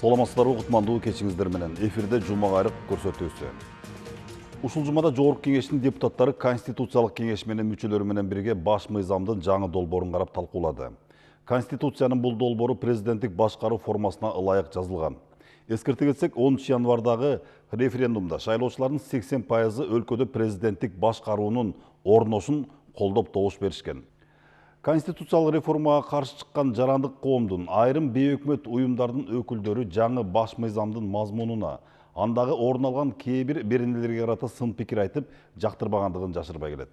Саламатсыздарбы кутмандуу кечиңиздер менен. Эфирде Жума кайрык көрсөтүүсү. Ушул жумада Жогорку Кеңештин депутаттары Конституциялык кеңеш менен мүчөлөрү менен бирге баш мыйзамдын жаңы долбоорун карап талкуулады. Конституциянын бул долбоору президенттик башкаруу формасына ылайык жазылган. Эскерте кетсек, 10 январдагы референдумда шайлоочулардын 80% өлкөдө президенттик башкаруунун орношун колдоп добуш беришкен. Конституциялык реформага каршы чыккан жарандык коомдун айрым бейөкмөт уюмдардын өкүлдөрү жаңы баш мыйзамдын мазмунуна, андагы орун алган кээ бир беренелерге карата сын пикир айтып, жактырбагандыгын жашырбай келет.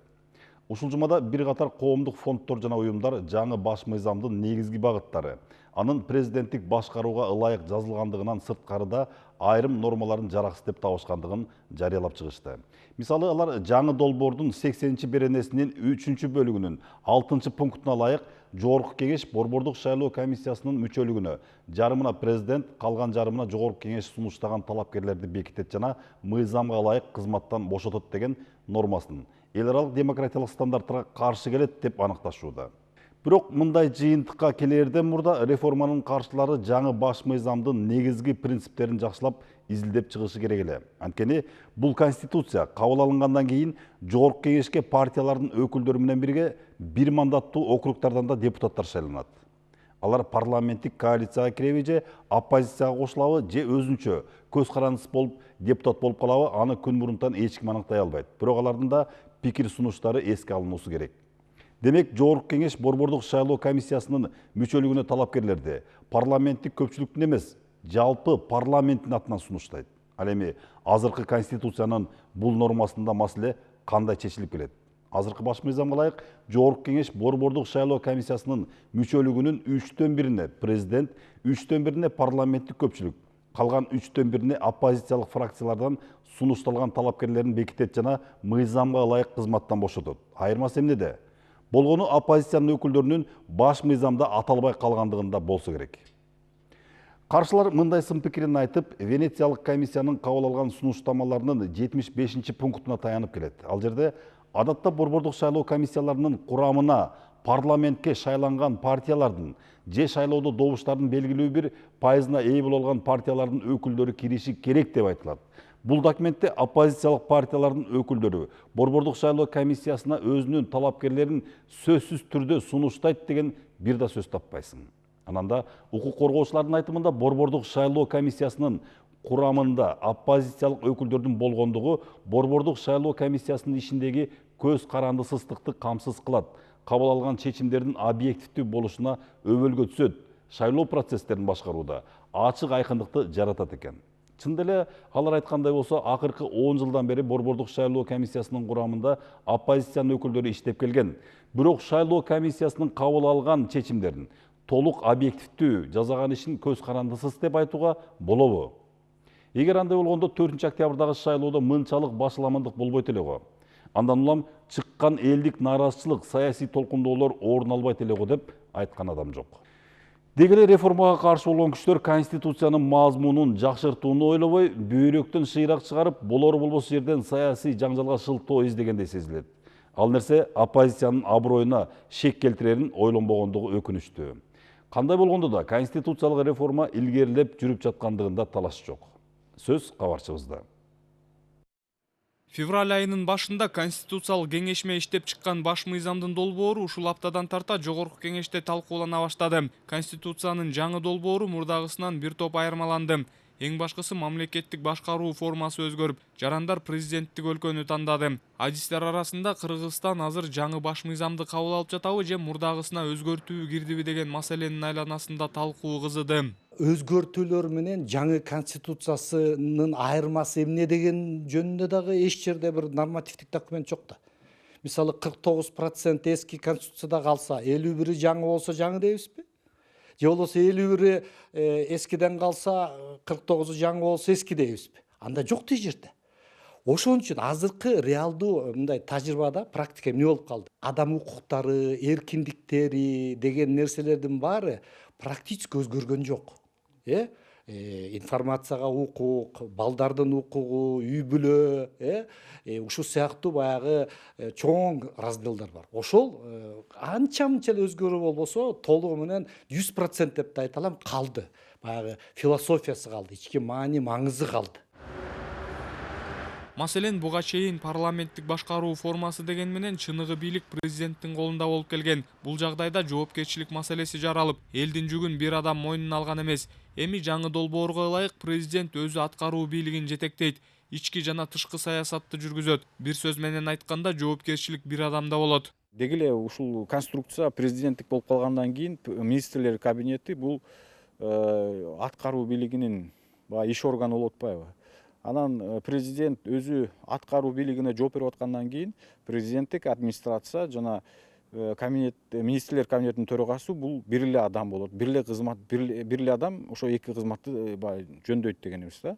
Ушул жумада бир катар коомдук фонддор жана уюмдар жаңы баш мыйзамдын негизги багыттары, анын президенттик башкарууга ылайык жазылгандыгынан сырткарыда айрым нормаларын жараксыз деп табышкандыгын жарыялап чыгышты. Мисалы, алар жаңы долбоордун 80 беренесинин 3 бөлүгүнүн 6 пунктуна ылайык Жогорку Кеңеш борбордук шайлоо комиссиясынын мүчөлүгүнө жарымына президент, калган жарымына Жогорку Кеңеш сунуштаган талапкерлерди бекитет жана мыйзамга ылайык кызматтан бошотот деген нормасын эл аралык демократиялык стандарттарга каршы келет деп аныкташууда. Бирок мындай жыйынтыкка келерден мурда реформанын каршылары жаңы баш мыйзамдын негизги принциптерин жакшылап изилдеп чыгышы керек эле. Анткени бул конституция кабыл алынгандан кийин Жогорку Кеңешке партиялардын өкүлдөрү менен бирге бир мандаттуу округтардан да депутаттар шайланат. Алар парламенттик коалицияга киреби же оппозицияга кошулабы же өзүнчө көз карандысыз болуп депутат болуп калабы, аны күн мурунтан эч ким аныктай албайт. Бирок алардын да пикир сунуштары эске алынуусу керек. Демек, Жогорку Кеңеш борбордук шайлоо комиссиясынын мүчөлүгүнө талапкерлерди парламенттик көпчүлүктүн эмес, жалпы парламенттин атынан сунуштайт. Ал эми азыркы конституциянын бул нормасында маселе кандай чечилип келет? Азыркы баш мыйзамга ылайык Жогорку Кеңеш борбордук шайлоо комиссиясынын мүчөлүгүнүн 3/1 президент, 3/1 парламенттик көпчүлүк, калган 3/1 оппозициялык фракциялардан сунушталган талапкерлерин бекитет жана мыйзамга ылайык кызматтан бошотот. Айырмасы эмнеде? Болгону оппозициянын өкүлдөрүнүн баш мыйзамда аталбай калгандыгында болсо керек. Каршылар мындай сын пикирин айтып, Венециялык комиссиянын кабыл алган сунуштамаларынын 75 пунктуна таянып келет. Ал жерде адатта борбордук шайлоо комиссияларынын курамына парламентке шайланган партиялардын же шайлоодо добуштардын белгилүү бир пайызына ээ боло алган партиялардын өкүлдөрү кириши керек деп айтылат. Бул документте оппозициялык партиялардын өкүлдөрү борбордук шайлоо комиссиясына өзүнүн талапкерлерин сөзсүз түрдө сунуштайт деген бир да сөз таппайсың. Ананда укук коргоочулардын айтымында борбордук шайлоо комиссиясынын курамында оппозициялык өкүлдөрдүн болгондугу борбордук шайлоо комиссиясынын ишиндеги көз карандысыздыкты камсыз кылат, кабыл алган чечимдердин объективдүү болушуна өбөлгө түзөт, шайлоо процесстерин башкарууда ачык айкындыкты жаратат экен. Чындап эле алар айткандай болсо, акыркы 10 жылдан бери борбордук шайлоо комиссиясынын курамында оппозициянын өкүлдөрү иштеп келген. Бирок шайлоо комиссиясынын кабыл алган чечимдерин толук объективдүү жасаган ишин көз карандысыз деп айтууга болобу? Эгер андай болгондо 4 октябрдагы шайлоодо мынчалык башаламандык болбойт эле го. Андан улам чыккан элдик нааразычылык, саясий толкундоолор орун албайт эле го деп айткан адам жок. Деги эле реформага каршы болгон күчтөр конституциянын мазмунун жакшыртууну ойлобой, бөйрөктөн шыйрак чыгарып, болор болбос жерден саясий жаңжалга шылтоо издегендей сезилет. Ал нерсе оппозициянын аброюна шек келтирерин ойлонбогондугу өкүнүчтүү. Кандай болгондо да конституциялык реформа илгерилеп жүрүп жаткандыгында талаш жок. Сөз кабарчыбызда. Февраль айынын башында Конституциялык кеңешме иштеп чыккан баш мыйзамдын долбоору ушул аптадан тарта Жогорку Кеңеште талкуулана баштады. Конституциянын жаңы долбоору мурдагысынан бир топ айырмаланды. Эң башкысы мамлекеттик башкаруу формасы өзгөрүп, жарандар президенттик өлкөнү тандады. Адистер арасында Кыргызстан азыр жаңы баш мыйзамды кабыл алып жатабы же мурдагысына өзгөртүү кирдиби деген маселенин айланасында талкуу кызыды. Өзгөртүүлөр менен жаңы конституциясынын айырмасы эмне деген жөнүндө дагы эч жерде бир нормативдик документ жок да. Мисалы 49% эски конституцияда калса, 51 жаңы болсо жаңы дейбизби? Же болбосо 51 эскиден калса, 49 жаңы болсо эски дейбизби? Анда жок тиги жерде. Ошон үчүн азыркы реалдуу мындай тажрыйбада практика эмне болуп калды? Адам укуктары, эркиндиктери деген нерселердин баары практически өзгөргөн жок. информацияга укук, балдардын укугу, үй бүлө, ушул сыяктуу баягы чоң разделдер бар. Ошол анча мынча эле өзгөрүү болбосо толугу менен 100% деп да айта алам, калды. Баягы философиясы калды, ички маани маңызы калды. Маселен, буга чейин парламенттик башкаруу формасы деген менен чыныгы бийлик президенттин колунда болуп келген. Бул жагдайда жоопкерчилик маселеси жаралып, элдин жүгүн бир адам мойнуна алган эмес. Эми жаңы долбоорго ылайык президент өзү аткаруу бийлигин жетектейт, ички жана тышкы саясатты жүргүзөт. Бир сөз менен айтканда, жоопкерчилик бир адамда болот. Деги эле ушул конструкция президенттик болуп калгандан кийин министрлер кабинети бул аткаруу бийлигинин иш органы болуп атпайбы? Анан президент өзү аткаруу бийлигине жооп берип аткандан кийин президенттик администрация жана министрлер кабинетинин төрагасы бул бир эле адам болот. Бир эле кызмат, бир эле адам ошо эки кызматты жөндөйт дегенибиз да.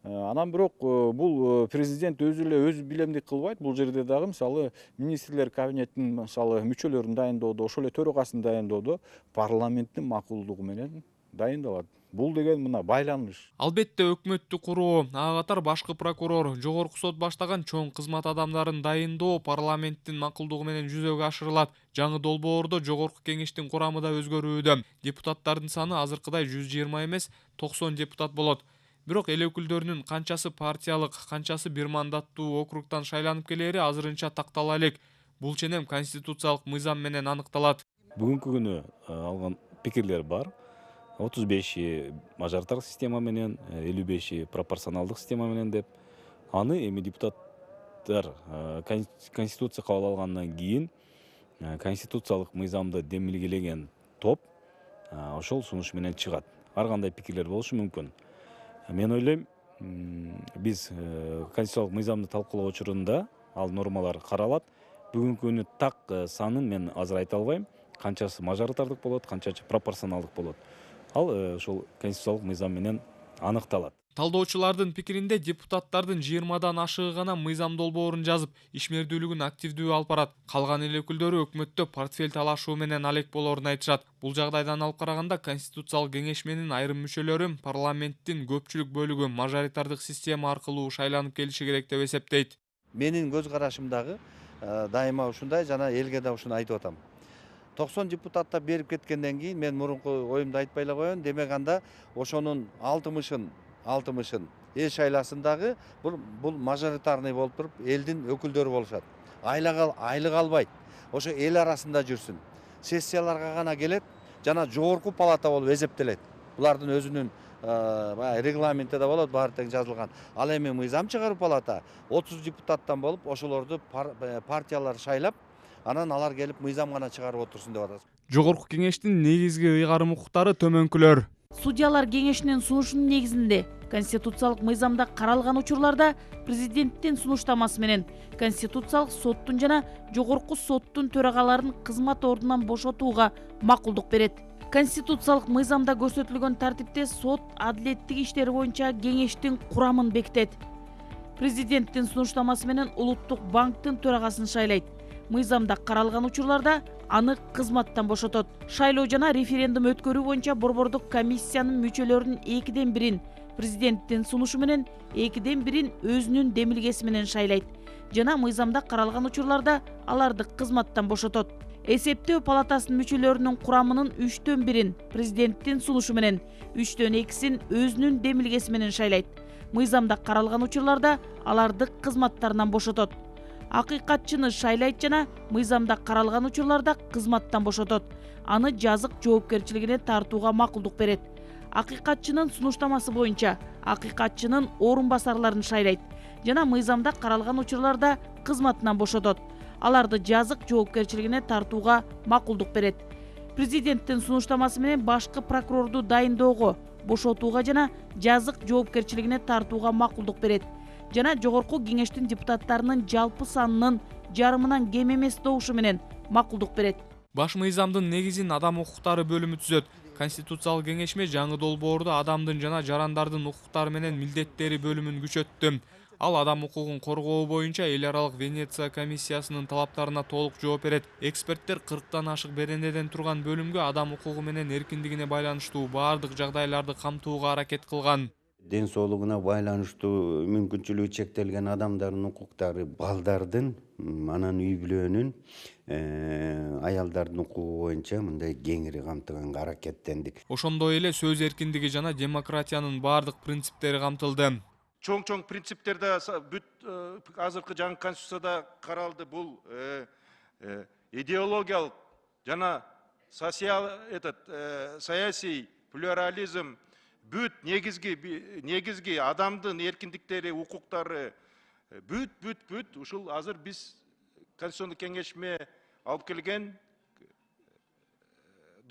Анан бирок бул президент өзү эле өз билемдик кылбайт. Бул жерде дагы мисалы министрлер кабинетинин мисалы мүчөлөрүн дайындоодо, ошол эле төрагасын дайындоодо парламенттин макулдугу менен дайындалат. Бул деген мына байланыш. Албетте өкмөттү куруу, ага катар башкы прокурор, жогорку сот баштаган чоң кызмат адамдарын дайындоо парламенттин макулдугу менен жүзөгө ашырылат. Жаңы долбоордо жогорку кеңештин курамы да өзгөрүүдө. Депутаттардын саны азыркыдай 120 эмес, 90 депутат болот. Бирок эл өкүлдөрүнүн канчасы партиялык, канчасы бир мандаттуу округтан шайланып келери азырынча тактала элек. Бул ченем конституциялык мыйзам менен аныкталат. Бүгүнкү күнү алган пикирлер бар. 35 мажоритардык система менен, 55 пропорционалдык система менен деп. Аны эми депутаттар конституция кабыл алгандан кийин конституциялык мыйзамды демилгелеген топ ошол сунуш менен чыгат. Ар кандай пикирлер болушу мүмкүн. Мен ойлойм, биз конституциялык мыйзамды талкуулоо учурунда ал нормалар каралат. Бүгүнкү күнү так санын мен азыр айта албайм. Канчасы мажоритардык болот, канчасы пропорционалдык болот. Ал ошол конституциялык мыйзам менен аныкталат. Талдоочулардын пикиринде депутаттардын 20дан ашыгы гана мыйзам долбоорун жазып, ишмердүүлүгүн активдүү алып барат. Калган эл өкүлдөрү өкмөттө портфель талашуу менен алек болорун айтышат. Бул жагдайдан алып караганда конституциялык кеңешменин айрым мүчөлөрү парламенттин көпчүлүк бөлүгү мажоритардык система аркылуу шайланып келиши керек деп эсептейт. Менин көз карашымдагы дайыма ушундай, жана элге да ушуну айтып атам. 90 депутатта берип кеткенден кийин мен мурунку оюмду айтпай эле коеюн. Демек анда ошонун 60-ын эл шайласындагы бул мажоритарный болуп туруп элдин өкүлдөрү болушат. Айлык албайт. Ошо эл арасында жүрсүн. Сессияларга гана келет, жана жогорку палата болуп эсептелет. Булардын өзүнүн регламенте да болот, баары тең жазылган. Ал эми мыйзам чыгаруу палата 30 депутаттан болуп, ошолорду партиялар шайлап, анан алар келип мыйзам гана чыгарып отурсун деп атат. Жогорку кеңештин негизги ыйгарым укуктары төмөнкүлөр. Судьялар кеңешинин сунушунун негизинде конституциялык мыйзамда каралган учурларда президенттин сунуштамасы менен конституциялык соттун жана жогорку соттун төрагаларын кызмат ордунан бошотууга макулдук берет. Конституциялык мыйзамда көрсөтүлгөн тартипте сот адилеттик иштери боюнча кеңештин курамын бекитет. Президенттин сунуштамасы менен улуттук банктын төрагасын шайлайт. Мыйзамда каралган учурларда аны кызматтан бошотот. Шайлоо жана референдум өткөрүү боюнча борбордук комиссиянын мүчөлөрүнүн 2/1 президенттин сунушу менен 2/1 өзүнүн демилгеси менен шайлайт. Жана мыйзамда каралган учурларда аларды кызматтан бошотот. Эсептөө палатасынын мүчөлөрүнүн курамынын 3/1 президенттин сунушу менен, 3/2 өзүнүн демилгеси менен шайлайт. Мыйзамда каралган учурларда аларды кызматтарынан бошотот. Акыйкатчыны шайлайт жана мыйзамда каралган учурларда кызматтан бошотот. Аны жазык жоопкерчилигине тартууга макулдук берет. Акыйкатчынын сунуштамасы боюнча акыйкатчынын орун басарларын шайлайт жана мыйзамда каралган учурларда кызматынан бошотот. Аларды жазык жоопкерчилигине тартууга макулдук берет. Президенттин сунуштамасы менен башкы прокурорду дайындоого, бошотууга жана жазык жоопкерчилигине тартууга макулдук берет. Жана жогорку кеңештин депутаттарынын жалпы санынын жарымынан кем эмес добушу менен макулдук берет. Баш мыйзамдын негизин адам укуктары бөлүмү түзөт. Конституциялык кеңешме жаңы долбоордо адамдын жана жарандардын укуктары менен милдеттери бөлүмүн күчөттү. Ал адам укугун коргоо боюнча эл аралык Венеция комиссиясынын талаптарына толук жооп берет. Эксперттер 40тан ашык беренеден турган бөлүмгө адам укугу менен эркиндигине байланыштуу баардык жагдайларды камтууга аракет кылган. Ден соолугуна байланыштуу мүмкүнчүлүгү чектелген адамдардын укуктары, балдардын, анан үй бүлөнүн, аялдардын укугу боюнча мындай кеңири камтыганга аракеттендик. Ошондой эле сөз эркиндиги жана демократиянын баардык принциптери камтылды. Чоң принциптерде бүт азыркы жаңы конституцияда каралды. Бул идеологиялык жана саясий плюрализм, бүт негизги адамдын эркиндиктери, укуктары бүт ушул азыр биз Конституциялык кеңешме алып келген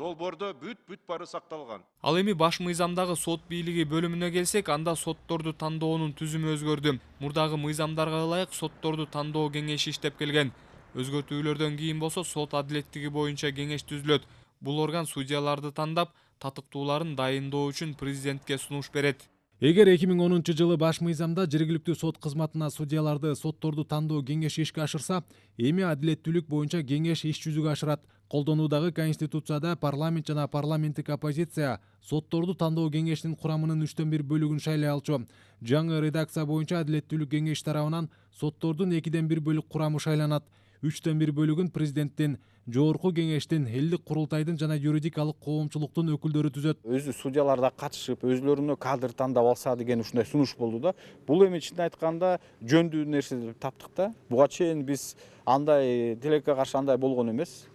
долбоордо бүт баары сакталган. Ал эми баш мыйзамдагы сот бийлиги бөлүмүнө келсек, анда сотторду тандоонун түзүмү өзгөрдү. Мурдагы мыйзамдарга ылайык сотторду тандоо кеңеши иштеп келген. Өзгөртүүлөрдөн кийин болсо сот адилеттиги боюнча кеңеш түзүлөт. Бул орган судьяларды тандап, татыктууларын дайындоо үчүн президентке сунуш берет. Эгер 2010 жылы баш мыйзамда жергиликтүү сот кызматына судьяларды сотторду тандоо кеңеши ишке ашырса, эми адилеттүүлүк боюнча кеңеш иш жүзүгө ашырат. Колдонуудагы Конституцияда парламент жана парламенттик оппозиция сотторду тандоо кеңешинин курамынын 1/3 бөлүгүн шайлай алчу. Жаңы редакция боюнча адилеттүүлүк кеңеши тарабынан соттордун 2/1 бөлүк курамы шайланат. 3/1 бөлүгүн президенттин, жогорку кеңештин, элдик курултайдын жана юридикалык коомчулуктун өкүлдөрү түзөт. Өзү судьялар да катышып, өзлөрүнө кадр тандап алса деген ушундай сунуш болду да. Бул эми чын айтканда жөндүү нерсе деп таптык да. Буга чейин биз андай тилекке каршы андай болгон эмес.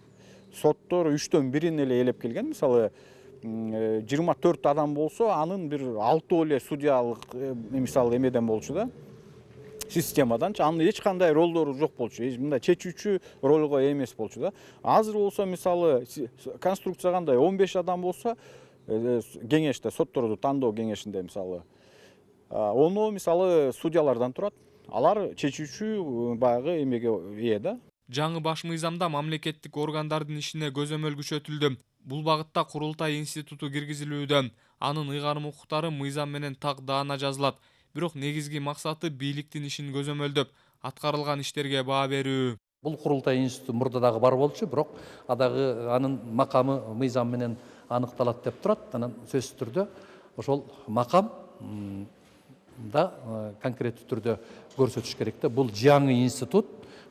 Соттор 3/1 эле ээлеп келген. Мисалы 24 адам болсо, анын бир 6 эле судьялык мисалы эмеден болчу да. Системадан анын эч кандай ролдору жок болчу. Мындай чечүүчү ролго эмес болчу да. Азыр болсо мисалы конструкция кандай 15 адам болсо, кеңеште сотторду тандоо кеңешинде мисалы 10 мисалы судьялардан турат. Алар чечүүчү баягы эмеге ээ да. Жаңы баш мыйзамда мамлекеттик органдардын ишине көзөмөл күчөтүлдү. Бул багытта курултай институту киргизилүүдө. Анын ыйгарым укуктары мыйзам менен так даана жазылат. Бирок негизги максаты бийликтин ишин көзөмөлдөп, аткарылган иштерге баа берүү. Бул курултай институту мурда дагы бар болчу, бирок адагы анын макамы мыйзам менен аныкталат деп турат. Анан сөзсүз түрдө ошол макам да конкреттүү түрдө көрсөтүш керек да. Бул жаңы институт,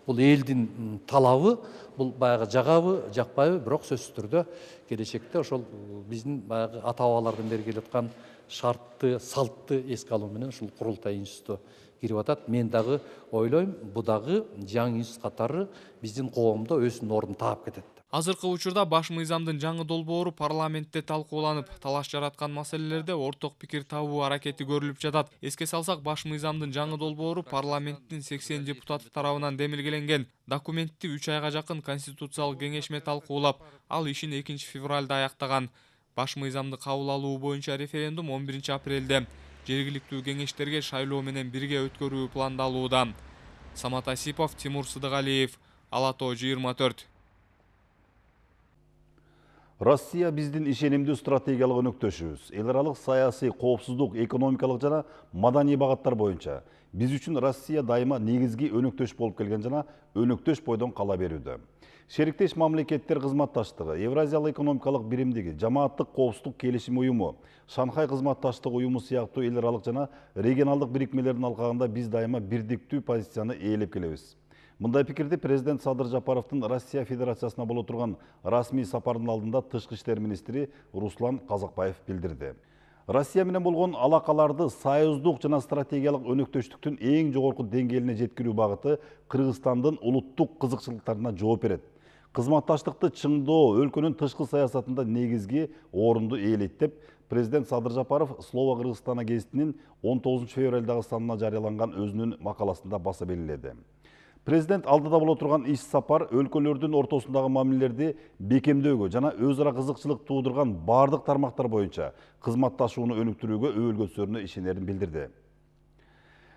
бул элдин талабы, бул баягы жагабы, жакпайбы, бирок сөзсүз түрдө келечекте ошол биздин баягы ата бабалардан бери келаткан шартты, салтты эске алуу менен ушул курултай институту кирип атат. Мен дагы ойлойм, бу дагы жаңы институт катары биздин коомдо өзүнүн ордун таап кетет. Азыркы учурда баш мыйзамдын жаңы долбоору парламентте талкууланып, талаш жараткан маселелерде орток пикир табуу аракети көрүлүп жатат. Эске салсак, баш мыйзамдын жаңы долбоору парламенттин 80 депутаты тарабынан демилгеленген. Документти 3 айга жакын конституциялык кеңешме талкуулап, ал ишин 2 февралда аяктаган. Баш мыйзамды кабыл алуу боюнча референдум 11 апрелде жергиликтүү кеңештерге шайлоо менен бирге өткөрүү пландалууда. Самат Асипов, Тимур Сыдыгалиев, Ала Тоо 24. Россия биздин ишенимдүү стратегиялык өнөктөшүбүз. Эл аралык саясий, коопсуздук, экономикалык жана маданий багыттар боюнча биз үчүн Россия дайыма негизги өнөктөш болуп келген жана өнөктөш бойдон кала берүүдө. Шериктеш мамлекеттер кызматташтыгы, Евразиялык экономикалык биримдиги, жамааттык коопсуздук келишим уюму, Шанхай кызматташтык уюму сыяктуу эл аралык жана регионалдык бирикмелердин алкагында биз дайыма бирдиктүү позицияны ээлеп келебиз. Мындай пикирди президент Садыр Жапаровдун Россия Федерациясына боло турган расмий сапардын алдында тышкы иштер министри Руслан Казакбаев билдирди. Россия менен болгон алакаларды союздук жана стратегиялык өнөктөштүктүн эң жогорку деңгээлине жеткирүү багыты Кыргызстандын улуттук кызыкчылыктарына жооп берет. Кызматташтыкты чыңдоо өлкөнүн тышкы саясатында негизги орунду ээлейт деп президент Садыр Жапаров Слово Кыргызстана гезитинин 19 февралдагы санына жарыяланган өзүнүн макаласында баса белгиледи. Президент алдыда боло турган иш сапар өлкөлөрдүн ортосундагы мамилелерди бекемдөөгө жана өз ара кызыкчылык туудурган бардык тармактар боюнча кызматташууну өнүктүрүүгө өбөлгөсөрүнө ишенерин билдирди.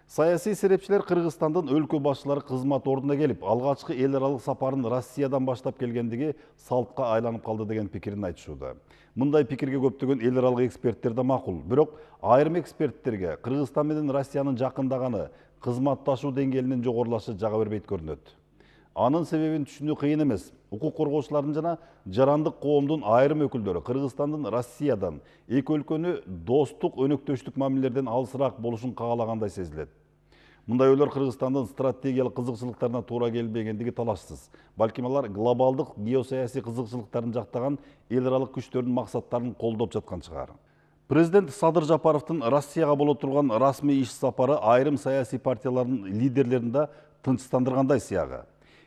Саясий серепчилер Кыргызстандын өлкө башчылары кызмат ордуна келип, алгачкы эл аралык сапарын Россиядан баштап келгендиги салтка айланып калды деген пикирин айтышууда. Мындай пикирге көптөгөн эл аралык эксперттер да макул. Бирок айрым эксперттерге Кыргызстан менен Россиянын жакындаганы, кызматташуу деңгээлинин жогорулашы жага бербейт көрүнөт. Анын себебин түшүнүү кыйын эмес. Укук коргоочулардын жана жарандык коомдун айрым өкүлдөрү Кыргызстандын Россиядан эки өлкөнү достук, өнөктөштүк мамилелерден алысыраак болушун каалагандай сезилет. Мындай ойлор Кыргызстандын стратегиялык кызыкчылыктарына туура келбегендиги талашсыз. Балким алар глобалдык геосаясий кызыкчылыктарын жактаган эл аралык күчтөрдүн максаттарын колдоп жаткан чыгар. Президент Садыр Жапаровдун Россияга боло турган расмий иш сапары айрым саясий партиялардын лидерлерин да тынчтандыргандай сыягы.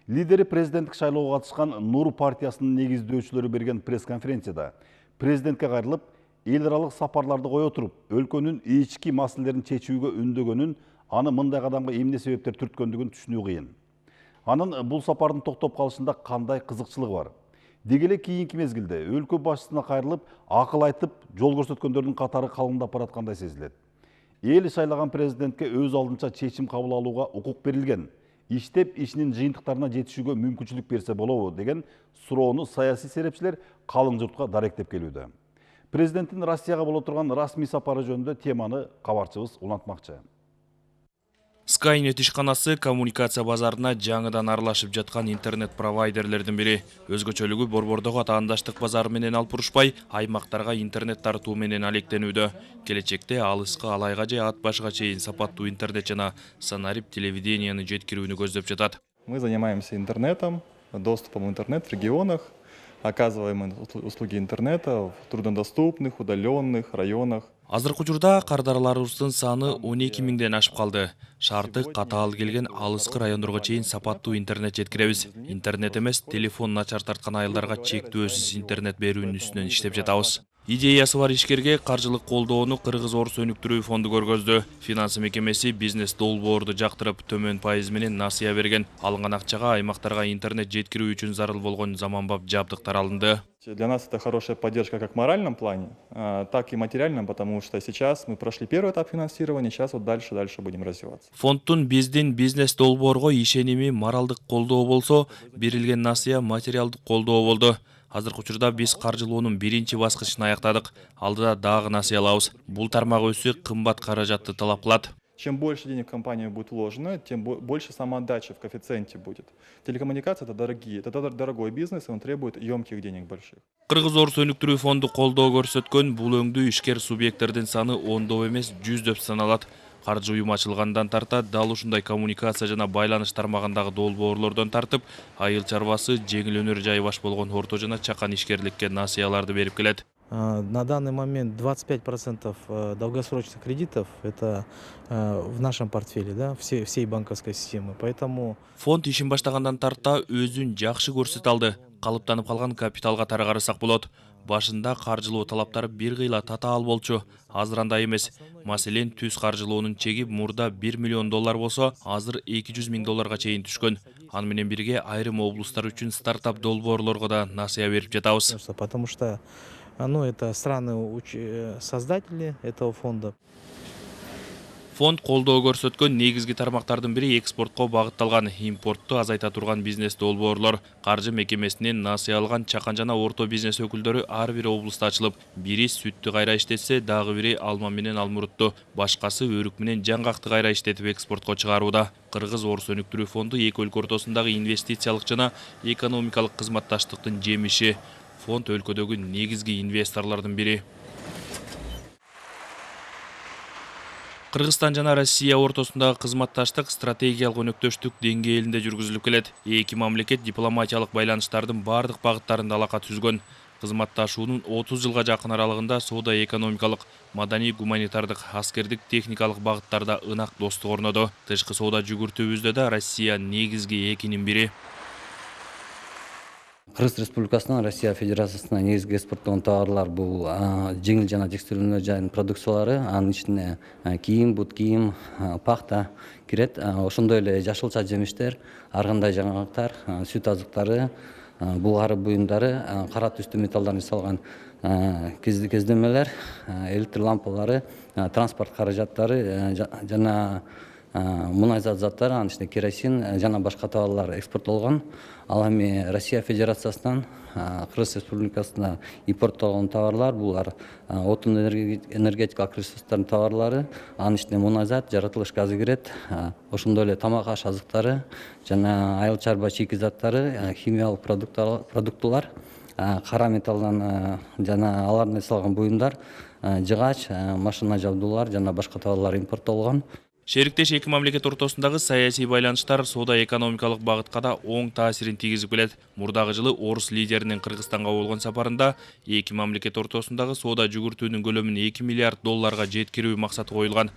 Лидери президенттик шайлоого катышкан Нур партиясынын негиздөөчүлөрү берген пресс-конференцияда президентке кайрылып, эл аралык сапарларды кое туруп, өлкөнүн ички маселелерин чечүүгө үндөгөнүн, аны мындай кадамга эмне себептер түрткөндүгүн түшүнүү кыйын. Анын бул сапардын токтоп калышында кандай кызыкчылыгы бар? Деги эле кийинки мезгилде өлкө башчысына кайрылып, акыл айтып, жол көрсөткөндөрдүн катары калыңдап бараткандай сезилет. Эл шайлаган президентке өз алдынча чечим кабыл алууга укук берилген. Иштеп ишинин жыйынтыктарына жетишүүгө мүмкүнчүлүк берсе болобу деген суроону саясий серепчилер калың журтка даректеп келүүдө. Президенттин Россияга боло турган расмий сапары жөнүндө теманы кабарчыбыз улантмакчы. Skynet ишканасы коммуникация базарына жаңыдан аралашып жаткан интернет провайдерлердин бири. Өзгөчөлүгү борбордогу атаандаштык базары менен алпурушпай, аймактарга интернет тартуу менен алектенүүдө. Келечекте алыскы алайга же ат башыга чейин сапаттуу интернет жана санарип телевиденияны жеткирүүнү көздөп жатат. Мы занимаемся интернетом, доступом в интернет в регионах, оказываем услуги интернета в труднодоступных, удаленных районах. Азыркы учурда кардараларыбыздын саны 12 миңден ашып калды. Шарты катаал келген алыскы райондорго чейин сапаттуу интернет жеткиребиз. Интернет эмес, телефон начар тарткан айылдарга чектөөсүз интернет берүүнүн үстүнөн иштеп жатабыз. Идеясы бар ишкерге каржылык колдоону Кыргыз Орус өнүктүрүү фонду көргөздү. Финансы мекемеси бизнес долбоорду жактырып төмөн пайыз менен насыя берген. Алынган акчага аймактарга интернет жеткирүү үчүн зарыл болгон заманбап жабдыктар алынды. Для нас это хорошая поддержка как в моральном плане, так и материальном, потому что сейчас мы прошли первый этап финансирования, сейчас вот дальше будем развиваться. Фондтун биздин бизнес долбоорго ишеними моралдык колдоо болсо, берилген насыя материалдык колдоо болду. Азыркы учурда биз каржылоонун биринчи баскычын аяктадык. Алдыда дагы насыя алабыз. Бул тармак өсү кымбат каражатты талап кылат. Чем больше денег в компанию будет вложено, тем больше самоотдача в коэффициенте будет. Телекоммуникации это дорогой бизнес, и он требует емких денег больших. Кыргыз Орус өнүктүрүү фонду колдоо көрсөткөн бул өңдүү ишкер субъекттердин саны ондоп эмес, жүздөп саналат. Каржы уюм ачылгандан тарта дал ушундай коммуникация жана байланыш тармагындагы долбоорлордон тартып, айыл чарбасы, жеңил өнөр жайы баш болгон орто жана чакан ишкерликке насыяларды берип келет. На данный момент 25% долгосрочных кредитов это в нашем портфеле, да, всей банковской системы. Поэтому фонд ишин баштагандан тарта өзүн жакшы көрсөтө алды. Калыптанып калган капитал катары карасак болот. Башында каржылоо талаптары бир кыйла татаал болчу. Азыр андай эмес. Маселен, түз каржылоонун чеги мурда $1 миллион болсо, азыр $200 000 чейин түшкөн. Аны менен бирге айрым облустар үчүн стартап долбоорлорго да насыя берип жатабыз. Потому что это страны создатели этого фонда. Фонд колдоо көрсөткөн негизги тармактардын бири экспортко багытталган, импортту азайта турган бизнес долбоорлор. Каржы мекемесинен насыя алган чакан жана орто бизнес өкүлдөрү ар бир облустта ачылып, бири сүттү кайра иштетсе, дагы бири алма менен алмурутту, башкасы өрүк менен жаңгакты кайра иштетип экспортко чыгарууда. Кыргыз Орус өнүктүрүү фонду эки өлкө ортосундагы инвестициялык жана экономикалык кызматташтыктын жемиши. Фонд өлкөдөгү негизги инвесторлордун бири. Кыргызстан жана Россия ортосундагы кызматташтык стратегиялык өнөктөштүк деңгээлинде жүргүзүлүп келет. Эки мамлекет дипломатиялык байланыштардын бардык багыттарында алака түзгөн. Кызматташуунун 30 жылга жакын аралыгында соода экономикалык, маданий гуманитардык, аскердик техникалык багыттарда ынак достук орноду. Тышкы соода жүгүртүүбүздө да Россия негизги экинин бири. Кыргыз Республикасынан Россия Федерациясына негизги экспорттогон товарлар бул жеңил жана текстиль өнөр жайынын продукциялары, анын ичине кийим, бут кийим, пахта кирет. Ошондой эле жашылча жемиштер, ар кандай жаңгактар, сүт азыктары, булгары буюмдары, кара түстүү металлдардан жасалган кездемелер, электр лампалары, транспорт каражаттары жана мунайзат заттары, анын ичинде керосин жана башка товарлар экспорттолгон. Ал эми Россия Федерациясынан Кыргыз Республикасына импорттолгон товарлар, булар отун энергетикалык ресурстардын товарлары, анын ичинде мунайзат, жаратылыш газы кирет, ошондой эле тамак аш азыктары жана айыл чарба чийки заттары, химиялык продуктулар, кара металлдан жана алардан жасалган буюмдар, жыгач, машина жабдуулар жана башка товарлар импорттолгон. Шериктеш эки мамлекет ортосундагы саясий байланыштар соода экономикалык багытка да оң таасирин тийгизип келет. Мурдагы жылы орус лидеринин Кыргызстанга болгон сапарында эки мамлекет ортосундагы соода жүгүртүүнүн көлөмүн 2 миллиард долларга жеткирүү максаты коюлган.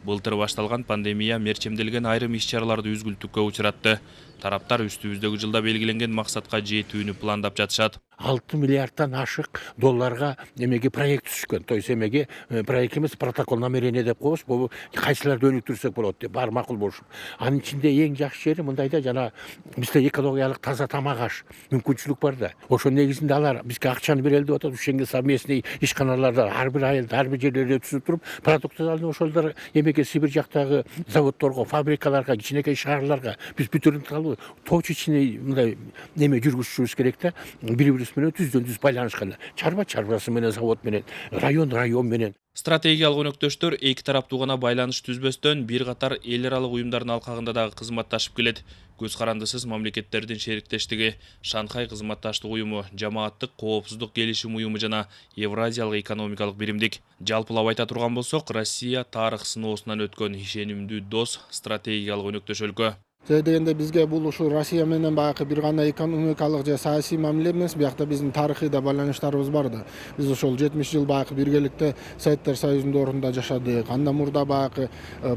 Былтыр башталган пандемия мерчемделген айрым иш-чараларды үзгүлтүккө учуратты. Тараптар үстүбүздөгү жылда белгиленген максатка жетүүнү пландап жатышат. 6 миллиардтан ашык долларга эмеге проект түшкөн. То есть эмеге проект эмес, протокол намерение деп коебуз. Бул кайсыларды өнүктүрсөк болот деп бар макул болушу. Анын ичинде эң жакшы жери мындайда жана бизде экологиялык таза тамак аш мүмкүнчүлүк бар да. Ошо негизинде алар бизге акчаны берели деп атат. Ушенге совместный ишканаларда ар бир айылда, ар бир жерлерде түзүп туруп, продукталарды ошолор эмеге Сибирь жактагы заводдорго, фабрикаларга, кичинекей шаарларга биз бүтүрүп алып, точечный мындай неме жүргүзүшүбүз керек да. Бири-бири менен түздөн-түз байланышкан. Чарбасы менен, завод менен, район менен. Стратегиялык өнөктөштөр эки тараптуу гана байланыш түзбөстөн бир катар эл аралык уюмдардын алкагында дагы кызматташып келет. Көз карандысыз мамлекеттердин шериктештиги, Шанхай кызматташтык уюму, Жамааттык коопсуздук келишим уюму жана Евразиялык экономикалык биримдик. Жалпылап айта турган болсок, Россия тарых сыноосунан өткөн ишенимдүү дос, стратегиялык өнөктөш өлкө. Дегенде бизге бул ушу Россия менен баягы бир гана экономикалык же саясий мамиле эмес, биякта биздин тарыхый да байланыштарыбыз бар да. Биз ошол 70 жыл баягы биргеликте Советтер Союзунун ордунда жашадык. Андан мурда баягы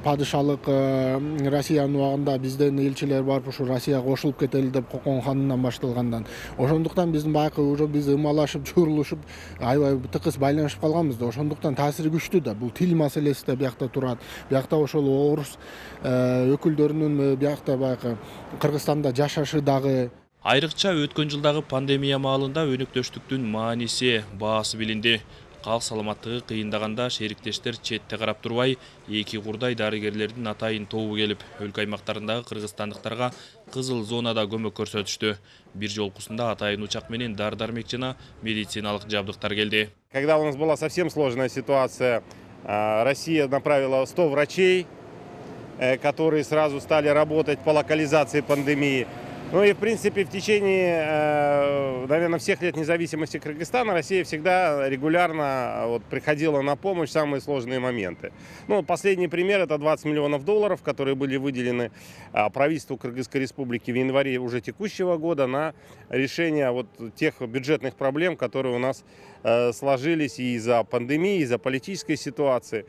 падышалык Россиянын убагында бизден элчилер барып ушу Россияга кошулуп кетели деп Кокон ханынан башталгандан. Ошондуктан биздин баягы уже биз ымалашып, чурулушуп, аябай тыкыз байланышып калганбыз да. Ошондуктан таасири күчтүү да. Бул тил маселеси да биякта турат. Биякта ошол орус өкүлдөрүнүн биякта баягы Кыргызстанда жашашы дагы. Айрыкча өткөн жылдагы пандемия маалында өнөктөштүктүн мааниси, баасы билинди. Кал саламаттыгы кыйындаганда шериктештер четте карап турбай, эки курдай дарыгерлердин атайын тобу келип, өлкө аймактарындагы кыргызстандыктарга кызыл зонада көмөк көрсөтүштү. Бир жолкусунда атайын учак менен дар-дармек жана медициналык жабдыктар келди. Когда у нас была совсем сложная ситуация, Россия направила 100 врачей, которые сразу стали работать по локализации пандемии. Ну и, в принципе, в течение, наверное, всех лет независимости Кыргызстана Россия всегда регулярно приходила на помощь в самые сложные моменты. Ну, последний пример – это 20 миллионов долларов, которые были выделены правительству Кыргызской Республики в январе уже текущего года на решение тех бюджетных проблем, которые у нас сложились из-за пандемии, из-за политической ситуации.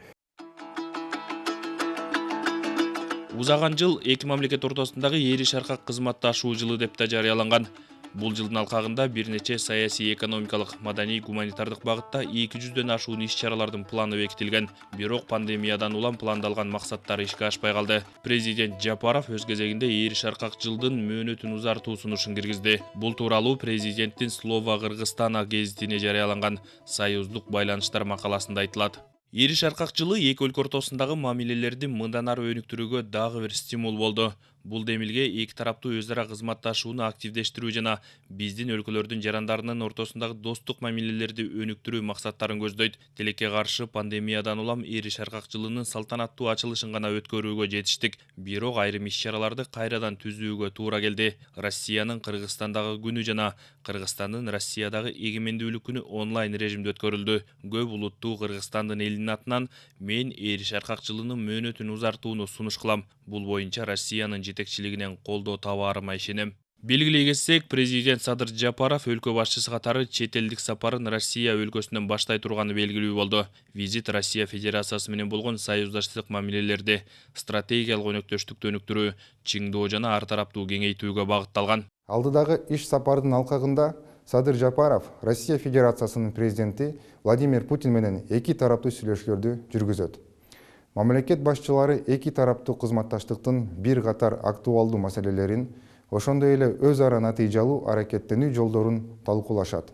Узаган жыл эки мамлекет ортосундагы эри шаркак кызматташуу жылы деп да жарыяланган. Бул жылдын алкагында бир нече саясий, экономикалык, маданий, гуманитардык багытта 200дөн ашуун иш-чаралардын планы бекитилген. Бирок пандемиядан улам пландалган максаттар ишке ашпай калды. Президент Жапаров өз кезегинде эри шаркак жылдын мөөнөтүн узартуу сунушун киргизди. Бул тууралуу президенттин Слово Кыргызстана гезитине жарыяланган союздук байланыштар макаласында айтылат. Эри шаркак жылы эки өлкө ортосундагы мамилелерди мындан ары өнүктүрүүгө дагы бир стимул болду. Бул демилге эки тараптуу өз ара кызматташууну активдештирүү жана биздин өлкөлөрдүн жарандарынын ортосундагы достук мамилелерди өнүктүрүү максаттарын көздөйт. Тилекке каршы пандемиядан улам эри шаркак жылынын салтанаттуу ачылышын гана өткөрүүгө жетиштик. Бирок айрым иш-чараларды кайрадан түзүүгө туура келди. Россиянын Кыргызстандагы күнү жана Кыргызстандын Россиядагы эгемендүүлүк күнү онлайн режимде өткөрүлдү. Көп улуттуу Кыргызстандын элинин атынан мен эри шаркак жылынын мөөнөтүн узартууну сунуш кылам. Бул боюнча Россиянын жетекчилигинен колдоо табаарыма ишенем. Белгилей кетсек, президент Садыр Жапаров өлкө башчысы катары чет элдик сапарын Россия өлкөсүнөн баштай турганы белгилүү болду. Визит Россия Федерациясы менен болгон союздаштык мамилелерди, стратегиялык өнөктөштүктү өнүктүрүү, чыңдоо жана ар тараптуу кеңейтүүгө багытталган. Алдыдагы иш сапардын алкагында Садыр Жапаров Россия Федерациясынын президенти Владимир Путин менен эки тараптуу сүйлөшүүлөрдү жүргүзөт. Мамлекет башчылары эки тараптуу кызматташтыктын бир катар актуалдуу маселелерин, ошондой эле өз ара натыйжалуу аракеттенүү жолдорун талкуулашат.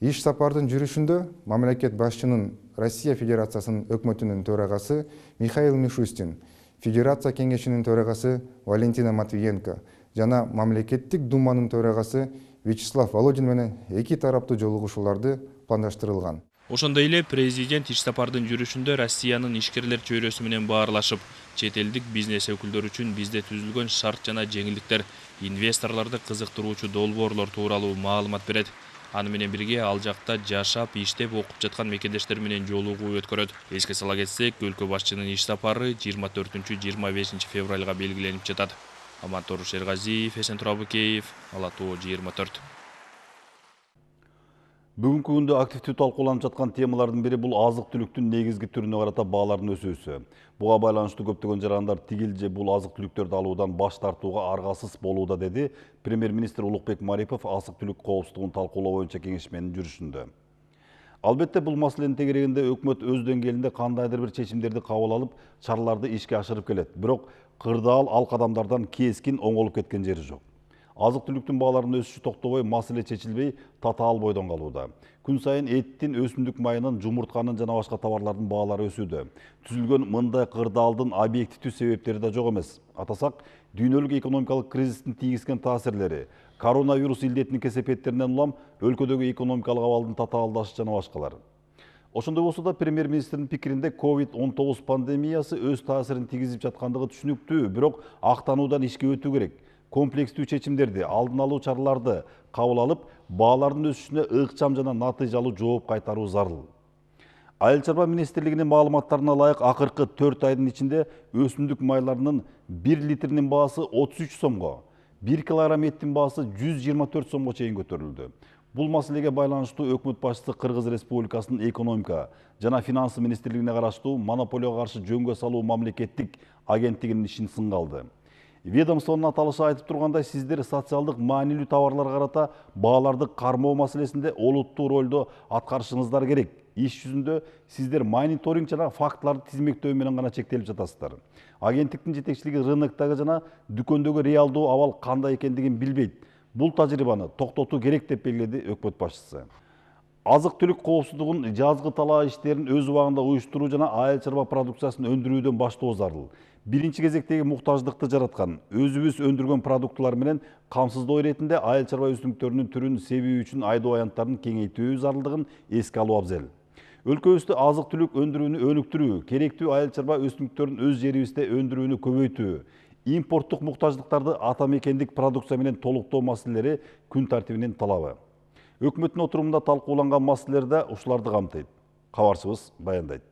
Иш сапардын жүрүшүндө мамлекет башчынын Россия Федерациясынын өкмөтүнүн төрагасы Михаил Мишустин, Федерация кеңешинин төрагасы Валентина Матвиенко жана Мамлекеттик думанын төрагасы Вячеслав Володин менен эки тараптуу жолугушууларды пландаштырылган. Ошондой эле президент иш сапардын жүрүшүндө Россиянын ишкерлер чөйрөсү менен баарлашып, чет элдик бизнес өкүлдөр үчүн бизде түзүлгөн шарт жана жеңилдиктер, инвесторлорду кызыктыруучу долбоорлор тууралуу маалымат берет. Аны менен бирге ал жакта жашап, иштеп, окуп жаткан мекендештер менен жолугуу өткөрөт. Эске сала кетсек, өлкө башчынын иш сапары 24-25 февралга белгиленип жатат. Амантор Шергазиев, Эсен Турабыкеев, Ала Тоо 24. Бүгүнкү күндө активдүү талкууланып жаткан темалардын бири бул азык-түлүктүн негизги түрүнө карата баалардын өсүүсү. Буга байланыштуу көптөгөн жарандар тигил же бул азык-түлүктөрдү алуудан баш тартууга аргасыз болууда, деди премьер-министр Улукбек Марипов азык-түлүк коопсуздугун талкуулоо боюнча кеңешменин жүрүшүндө. Албетте бул маселени тегерегинде өкмөт өз деңгээлинде кандайдыр бир чечимдерди кабыл алып, чараларды ишке ашырып келет. Бирок кырдаал ал кадамдардан кескин оңолуп кеткен жери жок. Азык-түлүктүн бааларынын өсүшү токтобой, маселе чечилбей, татаал бойдон калууда. Күн сайын эттин, өсүмдүк майынын, жумуртканын жана башка товарлардын баалары өсүүдө. Түзүлгөн мындай кырдаалдын объективдүү себептери да жок эмес. Атасак, дүйнөлүк экономикалык кризистин тийгизген таасирлери, коронавирус илдетинин кесепеттеринен улам өлкөдөгү экономикалык абалдын татаалдашы жана башкалар. Ошондой болсо да премьер-министрдин пикиринде COVID-19 пандемиясы өз таасирин тийгизип жаткандыгы түшүнүктүү, бирок актануудан ишке өтүү керек. Комплекстүү чечимдерди, алдын алуу чараларды кабыл алып, баалардын өсүшүнө ыкчам жана натыйжалуу жооп кайтаруу зарыл. Айыл чарба министрлигинин маалыматтарына ылайык, акыркы 4 айдын ичинде өсүмдүк майларынын 1 литринин баасы 33 сомго, 1 килограмм еттин баасы 124 сомго чейин көтөрүлдү. Бул маселеге байланыштуу өкмөт башчысы Кыргыз Республикасынын экономика жана финансы министрлигине караштуу монополияга каршы жөнгө салуу мамлекеттик агенттигинин ишин сынга алды. Ведомствонун аталышы айтып тургандай, сиздер социалдык маанилүү товарларга карата бааларды кармоо маселесинде олуттуу ролду аткарышыңыздар керек. Иш жүзүндө сиздер мониторинг жана фактыларды тизмектөө менен гана чектелип жатасыздар. Агенттиктин жетекчилиги рыноктогу жана дүкөндөгү реалдуу абал кандай экендигин билбейт. Бул тажрыйбаны токтотуу керек деп белгиледи өкмөт башчысы. Азык-түлүк коопсуздугун жазгы талаа иштерин өз убагында уюштуруу жана айыл чарба продукциясын өндүрүүдөн баштоо зарыл. Биринчи кезектеги муктаждыкты жараткан, өзүбүз өндүргөн продуктулар менен камсыздоо иретинде айыл чарба өсүмдүктөрүнүн түрүн себүү үчүн айдоо аянттарын кеңейтүү зарылдыгын эске алуу абзел. Өлкөбүздө азык-түлүк өндүрүүнү өнүктүрүү, керектүү айыл чарба өсүмдүктөрүн өз жерибизде өндүрүүнү көбөйтүү, импорттук муктаждыктарды ата мекендик продукция менен толуктоо маселелери күн тартибинин талабы. Өкмөттүн отурумунда талкууланган маселелер да ушуларды камтыйт. Кабарчыбыз баяндайт.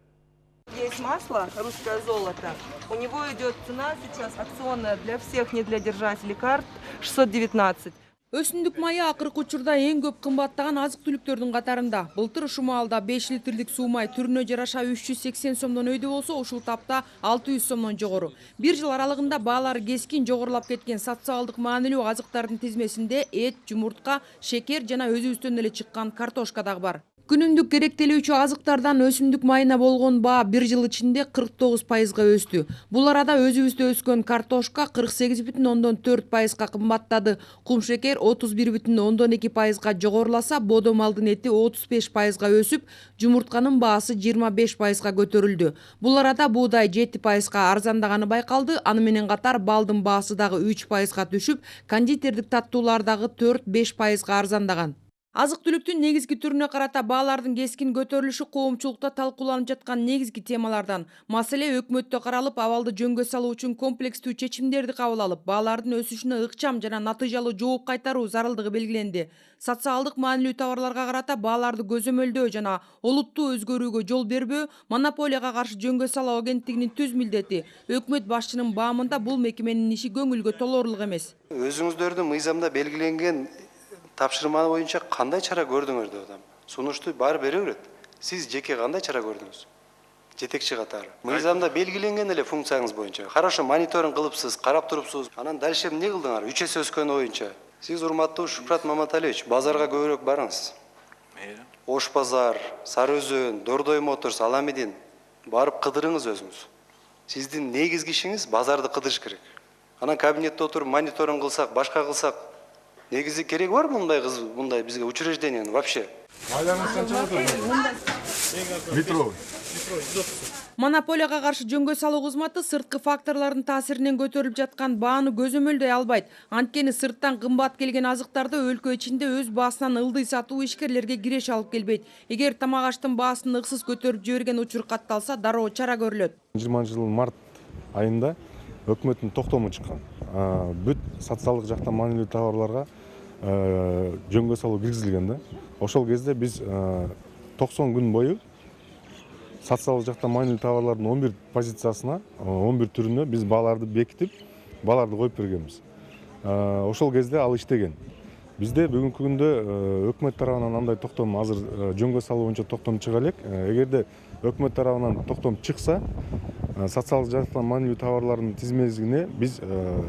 Есть масло, русское золото. У него идет цена сейчас акционная для всех, не для держателей карт, 619. Өсүмдүк майы акыркы учурда эң көп кымбаттаган азык-түлүктөрдүн катарында. Былтыр ушул маалда 5 литрдик суу май түрүнө жараша 380 сомдон өйдө болсо, ушул тапта 600 сомдон жогору. Бир жыл аралыгында баалары кескин жогорулап кеткен социалдык маанилүү азыктардын тизмесинде эт, жумуртка, шекер жана өзүбүздөн эле чыккан картошка дагы бар. Күнүмдүк керектелүүчү азыктардан өсүмдүк майына болгон баа бир жыл ичинде 49%га өстү. Бул арада өзүбүздө өскөн картошка 48,4%га кымбаттады. Кум шекер 31,2%га жогоруласа, бодо малдын эти 35%га өсүп, жумуртканын баасы 25%га көтөрүлдү. Бул арада буудай 7%га арзандаганы байкалды. Аны менен катар балдын баасы дагы 3%га түшүп, кондитердик таттуулар дагы 4-5%га арзандаган. Азык-түлүктүн негизги түрүнө карата баалардын кескин көтөрүлүшү коомчулукта талкууланып жаткан негизги темалардан. Маселе өкмөттө каралып, абалды жөнгө салуу үчүн комплекстүү чечимдерди кабыл алып, баалардын өсүшүнө ыкчам жана натыйжалуу жооп кайтаруу зарылдыгы белгиленди. Социалдык маанилүү товарларга карата бааларды көзөмөлдөө жана олуттуу өзгөрүүгө жол бербөө монополияга каршы жөнгө салуу агенттигинин түз милдети. Өкмөт башчынын баамында бул мекеменин иши көңүлгө толоорлук эмес. Өзүңүздөрдүн мыйзамда белгиленген тапшырма боюнча кандай чара көрдүңөр деп атам. Сунушту баары бере берет. Сиз жеке кандай чара көрдүңүз? Жетекчи катары. Мыйзамда белгиленген эле функцияңыз боюнча. Хорошо, мониторинг кылыпсыз, карап турупсуз. Анан дальше эмне кылдыңар? 3 эсе өскөн боюнча. Сиз урматтуу Шукрат Маматалиевич, базарга көбүрөөк барыңыз. Ош базар, Сары Өзөн, Дордой Моторс, Аламедин барып кыдырыңыз өзүңүз. Сиздин негизги ишиңиз базарды кыдырыш керек. Анан кабинетте отуруп мониторинг кылсак, башка кылсак, негизи кереги бар мындай бизге учреждениянын вообще? Метровый. Монополияга каршы жөнгө салуу кызматы сырткы факторлордун таасиринен көтөрүлүп жаткан бааны көзөмөлдөй албайт. Анткени сырттан кымбат келген азыктарды өлкө ичинде өз баасынан ылдый сатуу ишкерлерге киреш алып келбейт. Эгер тамак аштын баасын ыксыз көтөрүп жиберген учур катталса, дароо чара көрүлөт. 20-жылдын март айында өкмөттүн токтому чыккан. Бүт социалдык жактан маанилүү товарларга жөнгө салуу киргизилген да. Ошол кезде биз 90 күн бою социалдык жактан маанилүү товарлардын 11 позициясына, 11 түрүнө биз бааларды бекитип, бааларды коюп бергенбиз. Ошол кезде ал иштеген. Бизде бүгүнкү күндө өкмөт тарабынан андай токтом азыр жөнгө салуу боюнча токтом чыга элек. Эгерде өкмөт тарабынан токтом чыкса, социалдык жактан маанилүү товарлардын тизмесине биз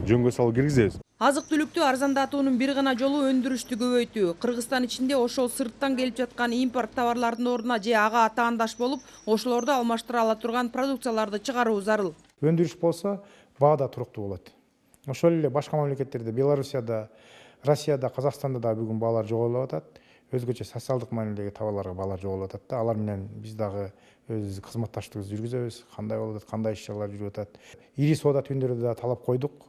жөнгө салуу киргизебиз. Азык-түлүктү арзандатуунун бир гана жолу өндүрүштү көбөйтүү. Кыргызстан ичинде ошол сырттан келип жаткан импорт товарлардын ордуна же ага атаандаш болуп, ошолорду алмаштыра ала турган продукцияларды чыгаруу зарыл. Өндүрүш болсо, баа да туруктуу болот. Ошол эле башка мамлекеттерде, Белоруссияда, Россияда, Казакстанда да бүгүн баалар жоголуп атат. Өзгөчө социалдык маанилүүдөгү товарларга баалар жоголуп атат да. Алар менен биз дагы өз кызматташтыгыбызды жүргүзөбүз. Кандай болуп атат, кандай иш-чаралар жүрүп атат. Ири соода түндөрү да талап койдук.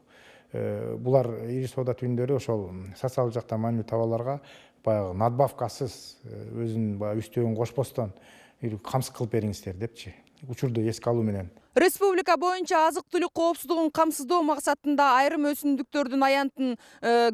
Булар ири соода түндөрү ошол социалдык жактан маанилүү товарларга баягы надбавкасыз өзүнүн баягы үстөгүн кошпостон камсыз кылып бериңиздер депчи. Учурду эске алуу менен. Республика боюнча азык-түлүк коопсуздугун камсыздоо максатында айрым өсүмдүктөрдүн аянтын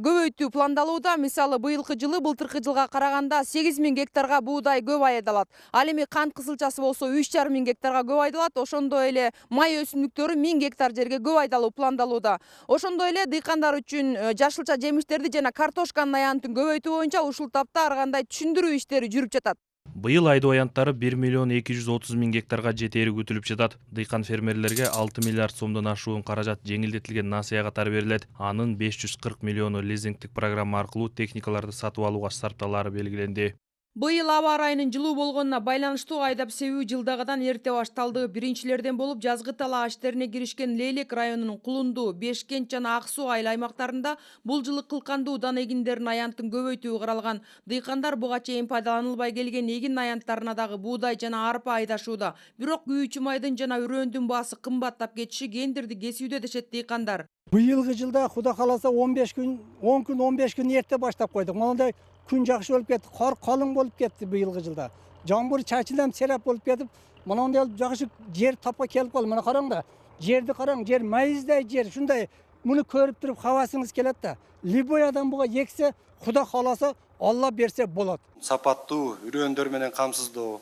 көбөйтүү пландалууда. Мисалы, быйылкы жылы былтыркы жылга караганда 8000 гектарга буудай көп айдалат. Ал эми кант кызылчасы болсо 3500 гектарга көп айдалат. Ошондой эле май өсүмдүктөрү 1000 гектар жерге көп айдалуу пландалууда. Ошондой эле дыйкандар үчүн жашылча жемиштерди жана картошканын аянтын көбөйтүү боюнча ушул тапта ар кандай түшүндүрүү иштери жүрүп жатат. Быйыл айдоо аянттары 1 миллион 230 миң гектарга жетери күтүлүп жатат. Дыйкан фермерлерге 6 миллиард сомдон ашуун каражат жеңилдетилген насыя катары берилет. Анын 540 миллиону лизингтик программа аркылуу техникаларды сатып алууга сарпталары белгиленди. Быйыл аба ырайынын жылуу болгонуна байланыштуу айдап себүү жылдагыдан эрте башталды. Биринчилерден болуп жазгы талаа иштерине киришкен Лейлек районунун Кулунду, Бешкент жана Ак Суу айыл аймактарында бул жылы кылкандуу дан эгиндердин аянтын көбөйтүү каралган. Дыйкандар буга чейин пайдаланылбай келген эгин аянттарына дагы буудай жана арпа айдашууда. Бирок күйүүчү майдын жана үрөөндүн баасы кымбаттап кетиши кендирди кесүүдө дешет дыйкандар. Быйылгы жылда Куда кааласа 10 күн 15 күн эрте баштап койдук. Мондай күн жакшы болуп кетти, кар калың болуп кетти быйылгы жылда. Жамбыр чачылам серап болуп кетип, мондай жакшы жер тапка келип калды. Мына караң да, жерди караң, жер майыздай жер, шундай муну көрүп туруп хавасыңыз келет да. Любой адам буга ексе, Куда кааласа, Алла берсе болот. Сапаттуу үрөндөр менен камсыздоо,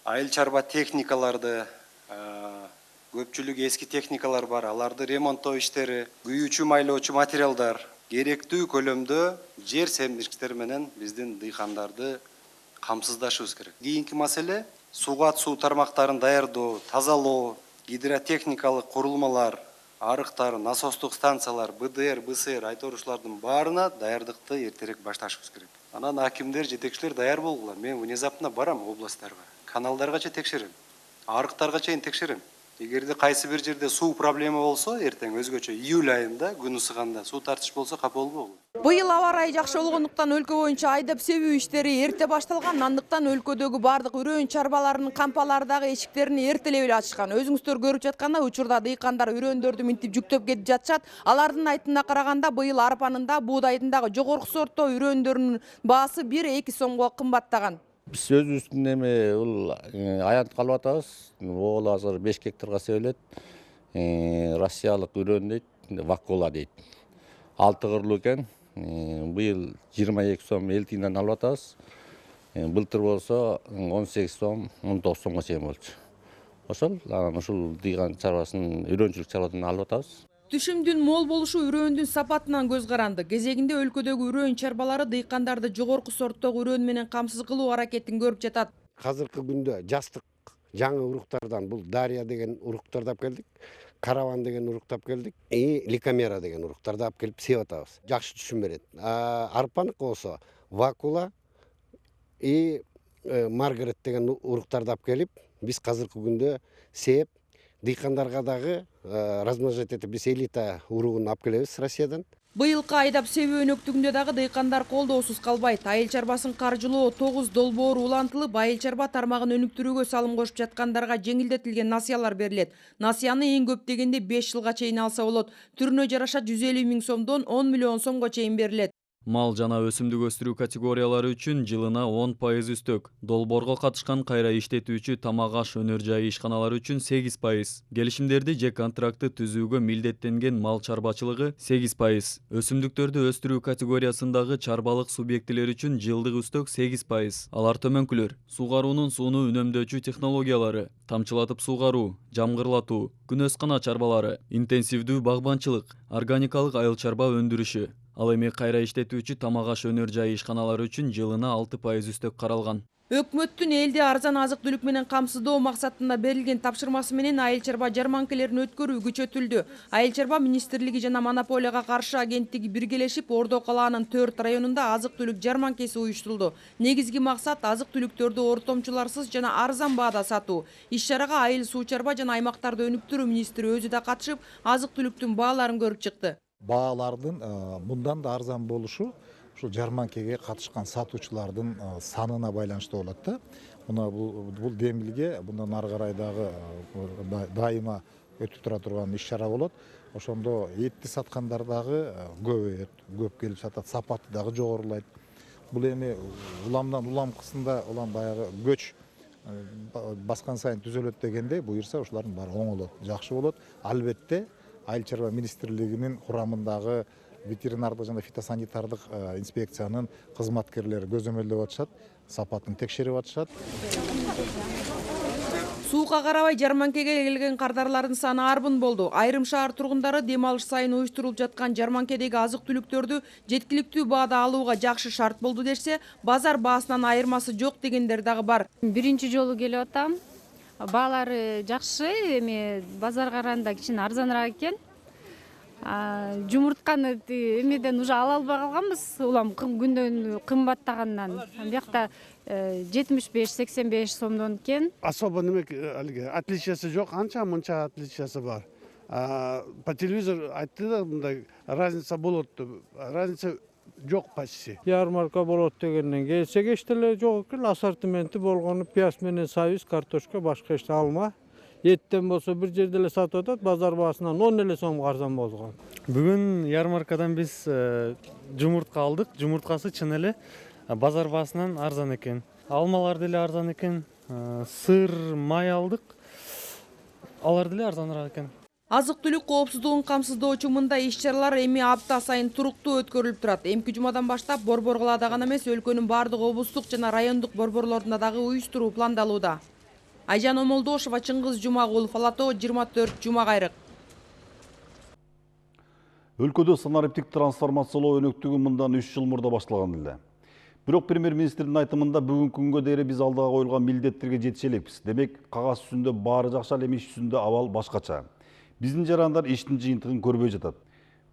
айыл чарба техникаларды, көпчүлүк эски техникалар бар, аларды ремонттоо иштери, күйүүчү майлоочу материалдар, керектүү көлөмдө жер семиргичтер менен биздин дыйкандарды камсыздашыбыз керек. Кийинки маселе сууга суу тармактарын даярдоо, тазалоо, гидротехникалык курулмалар, арыктар, насостук станциялар, БДР, БСР айторушулардын баарына даярдыкты эртерээк башташыбыз керек. Анан акимдер, жетекчилер даяр болгула. Мен внезапно барам областтарга, каналдаргача текшерем, арыктарга чейин текшерем. Эгерде кайсы бир жерде суу проблема болсо, эртең өзгөчө июль айында күн ысыганда суу тартыш болсо капа болбогула. Быйыл аба ырайы жакшы болгондуктан өлкө боюнча айдап себүү иштери эрте башталган. Андыктан өлкөдөгү бардык үрөөн чарбаларынын кампалары дагы эшиктерин эртелеп эле ачышкан. Өзүңүздөр көрүп жаткандай, учурда дыйкандар үрөөндөрдү минтип жүктөп кетип жатышат. Алардын айтымына караганда, быйыл арпанын да, буудайдын дагы жогорку сорттоо үрөөндөрүнүн баасы 1-2 сомго кымбаттаган. Биз өзүбүздүн эми бул аянт калып атабыз. Ол азыр 5 гектарга себилет. Россиялык үрөөн дейт, вакула дейт. 6 кырлуу экен. Быйыл 22 сом эл тыйындан алып атабыз. Былтыр болсо 18 сом, 19 сомго чейин болчу. Ошол, анан ушул дыйкан чарбасын, үрөөнчүлүк чарбадан алып атабыз. Түшүмдүн мол болушу үрөөндүн сапатынан көз каранды. Кезегинде өлкөдөгү үрөөн чарбалары дыйкандарды жогорку сорттогу үрөөн менен камсыз кылуу аракетин көрүп жатат. Азыркы күндө жастык жаңы уруктардан бул Дарья деген уруктарды алып келдик, Караван деген урукту алып келдик, Ликомера деген уруктарды алып келип сеп атабыз. Жакшы түшүм берет. Арпанык болсо Вакула Маргарет деген уруктарды алып келип, биз азыркы күндө сеп дыйкандарга дагы размножать этип биз элита уругун алып келебиз Россиядан. Быйылкы айдап себүү өнөктүгүндө дагы дыйкандар колдоосуз калбайт. Айыл чарбасын каржылоо 9 долбоору улантылып, айыл чарба тармагын өнүктүрүүгө салым кошуп жаткандарга жеңилдетилген насыялар берилет. Насыяны эң көп дегенде 5 жылга чейин алса болот. Түрүнө жараша 150 000 сомдон 10 миллион сомго чейин берилет. Мал жана өсүмдүк өстүрүү категориялары үчүн жылына 10% үстөк. Долбоорго катышкан кайра иштетүүчү тамак аш өнөр жайы ишканалары үчүн 8%. Келишимдерди же контрактты түзүүгө милдеттенген мал чарбачылыгы 8%. Өсүмдүктөрдү өстүрүү категориясындагы чарбалык субъектилери үчүн жылдык үстөк 8%. Алар төмөнкүлөр: суугаруунун сууну үнөмдөөчү технологиялары, тамчылатып суугаруу, жамгырлатуу, күнөз кана чарбалары, интенсивдүү багбанчылык, органикалык айыл чарба өндүрүшү. Ал эми кайра иштетүүчү тамак аш өнөр жайы ишканалары үчүн жылына 6% үстөк каралган. Өкмөттүн элди арзан азык-түлүк менен камсыздоо максатында берилген тапшырмасы менен айыл чарба жарманкелерин өткөрүү күчөтүлдү. Айыл чарба министрлиги жана монополияга каршы агенттиги биргелешип Ордо калаанын 4 районунда азык-түлүк жарманкеси уюштурулду. Негизги максат азык-түлүктөрдү ортомчуларсыз жана арзан баада сатуу. Иш-чарага айыл суу чарба жана аймактарды өнүктүрүү министри өзү да катышып, азык-түлүктүн бааларын көрүп чыкты. Баалардын мындан да арзан болушу ушул жарманкеге катышкан сатуучулардын санына байланыштуу болот да. Мына бул демилге мындан ары карай дагы дайыма өтүп тура турган иш-чара болот. Ошондо этти саткандар дагы көбөйөт, көп келип сатат, сапаты дагы жогорулайт. Бул эми уламдан уламкысында улам баягы көч баскан сайын түзөлөт дегенде буюрса ушулардын баары оңолот, жакшы болот. Албетте Айыл чарба министрлигинин курамындагы ветеринардык жана фитосанитардык инспекциянын кызматкерлери көзөмөлдөп атышат, сапатын текшерип атышат. Сууга карабай жарманкеге келген кардарлардын саны арбын болду. Айрым шаар тургундары дем алыш сайын уюштурулуп жаткан жарманкедеги азык-түлүктөрдү жеткиликтүү баада алууга жакшы шарт болду дешсе, базар баасынан айырмасы жок дегендер дагы бар. Биринчи жолу келип атам. Баалары жакшы, эми базарга караганда кичине арзаныраак экен. Жумуртканы эмеден уже ала албай калганбыз, улам күндөн кымбаттагандан. Биякта 75-85 сомдон экен. Особо неме отличиясы жок, анча мынча отличиясы бар. По телевизору айтты да, мындай разница болот деп. Разница жок почти. Ярмарка болот дегенден келсек эчтеле жок экен. Ассортименти болгону пияз менен сабиз, картошка, башка эчте алма. Еттен болсо бир жерде эле сатып атат, базар баасынан 10 эле сомго арзан болгон. Бүгүн ярмаркадан биз жумуртка алдык. Жумурткасы чын эле базар баасынан арзан экен. Алмалар деле арзан экен. Сыр, май алдык. Алар деле арзаныраак экен. Азык-түлүк коопсуздугун камсыздоочу мындай иш-чаралар эми апта сайын туруктуу өткөрүлүп турат. Эмки жумадан баштап Борбор калаада гана эмес, өлкөнүн бардык облустук жана райондук борборлорунда дагы уюштуруу пландалууда. Айжан Омолдошова, Чыңгыз Жумагулов, Алато 24 Жума кайрык. Өлкөдө санариптик трансформациялоо өнөктүгү мындан 3 жыл мурда башталган эле. Бирок премьер-министрдин айтымында бүгүнкү күнгө дейин биз алдыга коюлган милдеттерге жетише элекпиз. Демек, кагаз жүзүндө баары жакшы, ал эми иш жүзүндө абал башкача. Биздин жарандар иштин жыйынтыгын көрбөй жатат.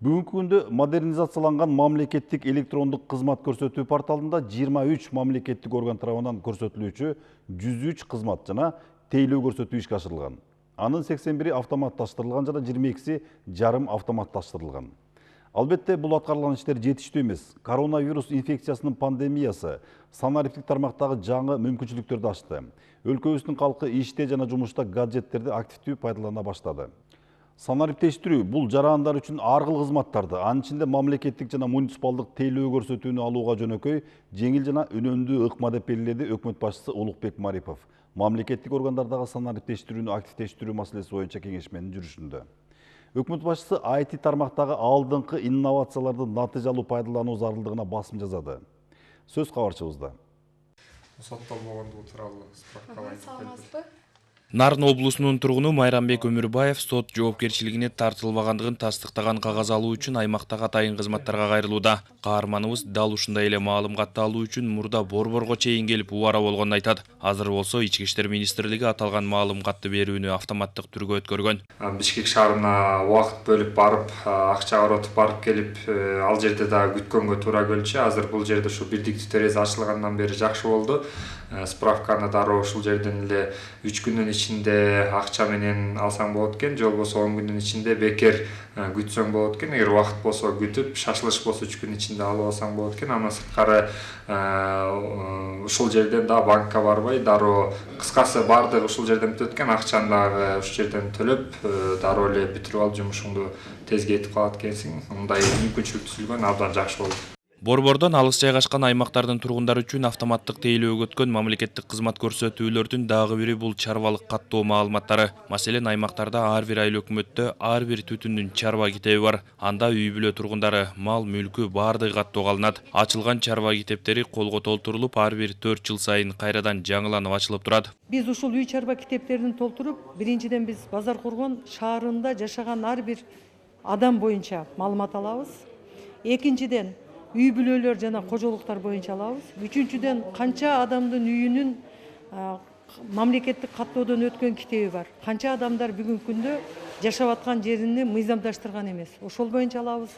Бүгүнкү күндө модернизацияланган мамлекеттик электрондук кызмат көрсөтүү порталында 23 мамлекеттик орган тарабынан көрсөтүлүүчү 103 кызмат жана тейлөө көрсөтүү ишке ашырылган. Анын 81-и автоматташтырылган жана 22-си жарым автоматташтырылган. Албетте, бул аткарылган иштер жетиштүү эмес. Коронавирус инфекциясынын пандемиясы санариптик тармактагы жаңы мүмкүнчүлүктөрдү ачты. Өлкөбүздүн калкы иште жана жумушта гаджеттерди активдүү пайдалана баштады. Санариптештирүү бул жарандар үчүн ар кыл кызматтарды, анын ичинде мамлекеттик жана муниципалдык тейлөө көрсөтүүнү алууга жөнөкөй, жеңил жана үнөмдүү ыкма деп белгиледи өкмөт башчысы Улукбек Марипов. Мамлекеттик органдардагы санариптештирүүнү активдештирүү маселеси боюнча кеңешменин жүрүшүндө. Өкмөт башчысы IT тармактагы алдыңкы инновацияларды натыйжалуу пайдалануу зарылдыгына басым жасады. Сөз кабарчыбызда. Соттолбогондугу тууралуу справкалайды. Нарын облусунун тургуну Майрамбек Өмүрбаев сот жоопкерчилигине тартылбагандыгын тастыктаган кагаз алуу үчүн аймактагы атайын кызматтарга кайрылууда. Каарманыбыз дал ушундай эле маалыматты алуу үчүн мурда Борборго чейин келип убара болгонун айтат. Азыр болсо Ички иштер министрлиги аталган маалыматты берүүнү автоматтык түргө өткөргөн. Бишкек шаарына убакыт бөлүп барып, акча коротуп барып келип, ал жерде да күткөнгө туура келчү. Азыр бул жерде ушу бирдиктүү терезе ачылгандан бери жакшы болду. Справканы дароо ушул жерден эле 3 күндүн ичинде акча менен алсаң болот экен, же болбосо 10 күндүн ичинде бекер күтсөң болот экен. Эгер убакыт болсо күтүп, шашылыш болсо 3 күн ичинде алып алсаң болот экен. Андан сырткары ушул жерден да банкка барбай, дароо кыскасы баардыгы ушул жерден бүтөт экен, акчаны дагы ушул жерден төлөп, дароо эле бүтүрүп алып жумушуңду тезге этип калат экенсиң. Мындай мүмкүнчүлүк түзүлгөн абдан жакшы болот. Борбордон алыс жайгашкан аймактардын тургундары үчүн автоматтык тейлөөгө өткөн мамлекеттик кызмат көрсөтүүлөрдүн дагы бири бул чарбалык каттоо маалыматтары. Маселен, аймактарда ар бир айыл өкмөттө ар бир түтүндүн чарба китеби бар. Анда үй бүлө тургундары мал мүлкү баардыгы каттоого алынат. Ачылган чарба китептери колго толтурулуп, ар бир 4 жыл сайын кайрадан жаңыланып ачылып турат. Биз ушул үй чарба китептерин толтуруп, биринчиден биз Базар Коргон шаарында жашаган ар бир адам боюнча маалымат алабыз. Экинчиден үй бүлөлөр жана кожолуктар боюнча алабыз. Үчүнчүдөн канча адамдын үйүнүн мамлекеттик каттоодон өткөн китеби бар. Канча адамдар бүгүнкү күндө жашап аткан жерини мыйзамдаштырган эмес. Ошол боюнча алабыз.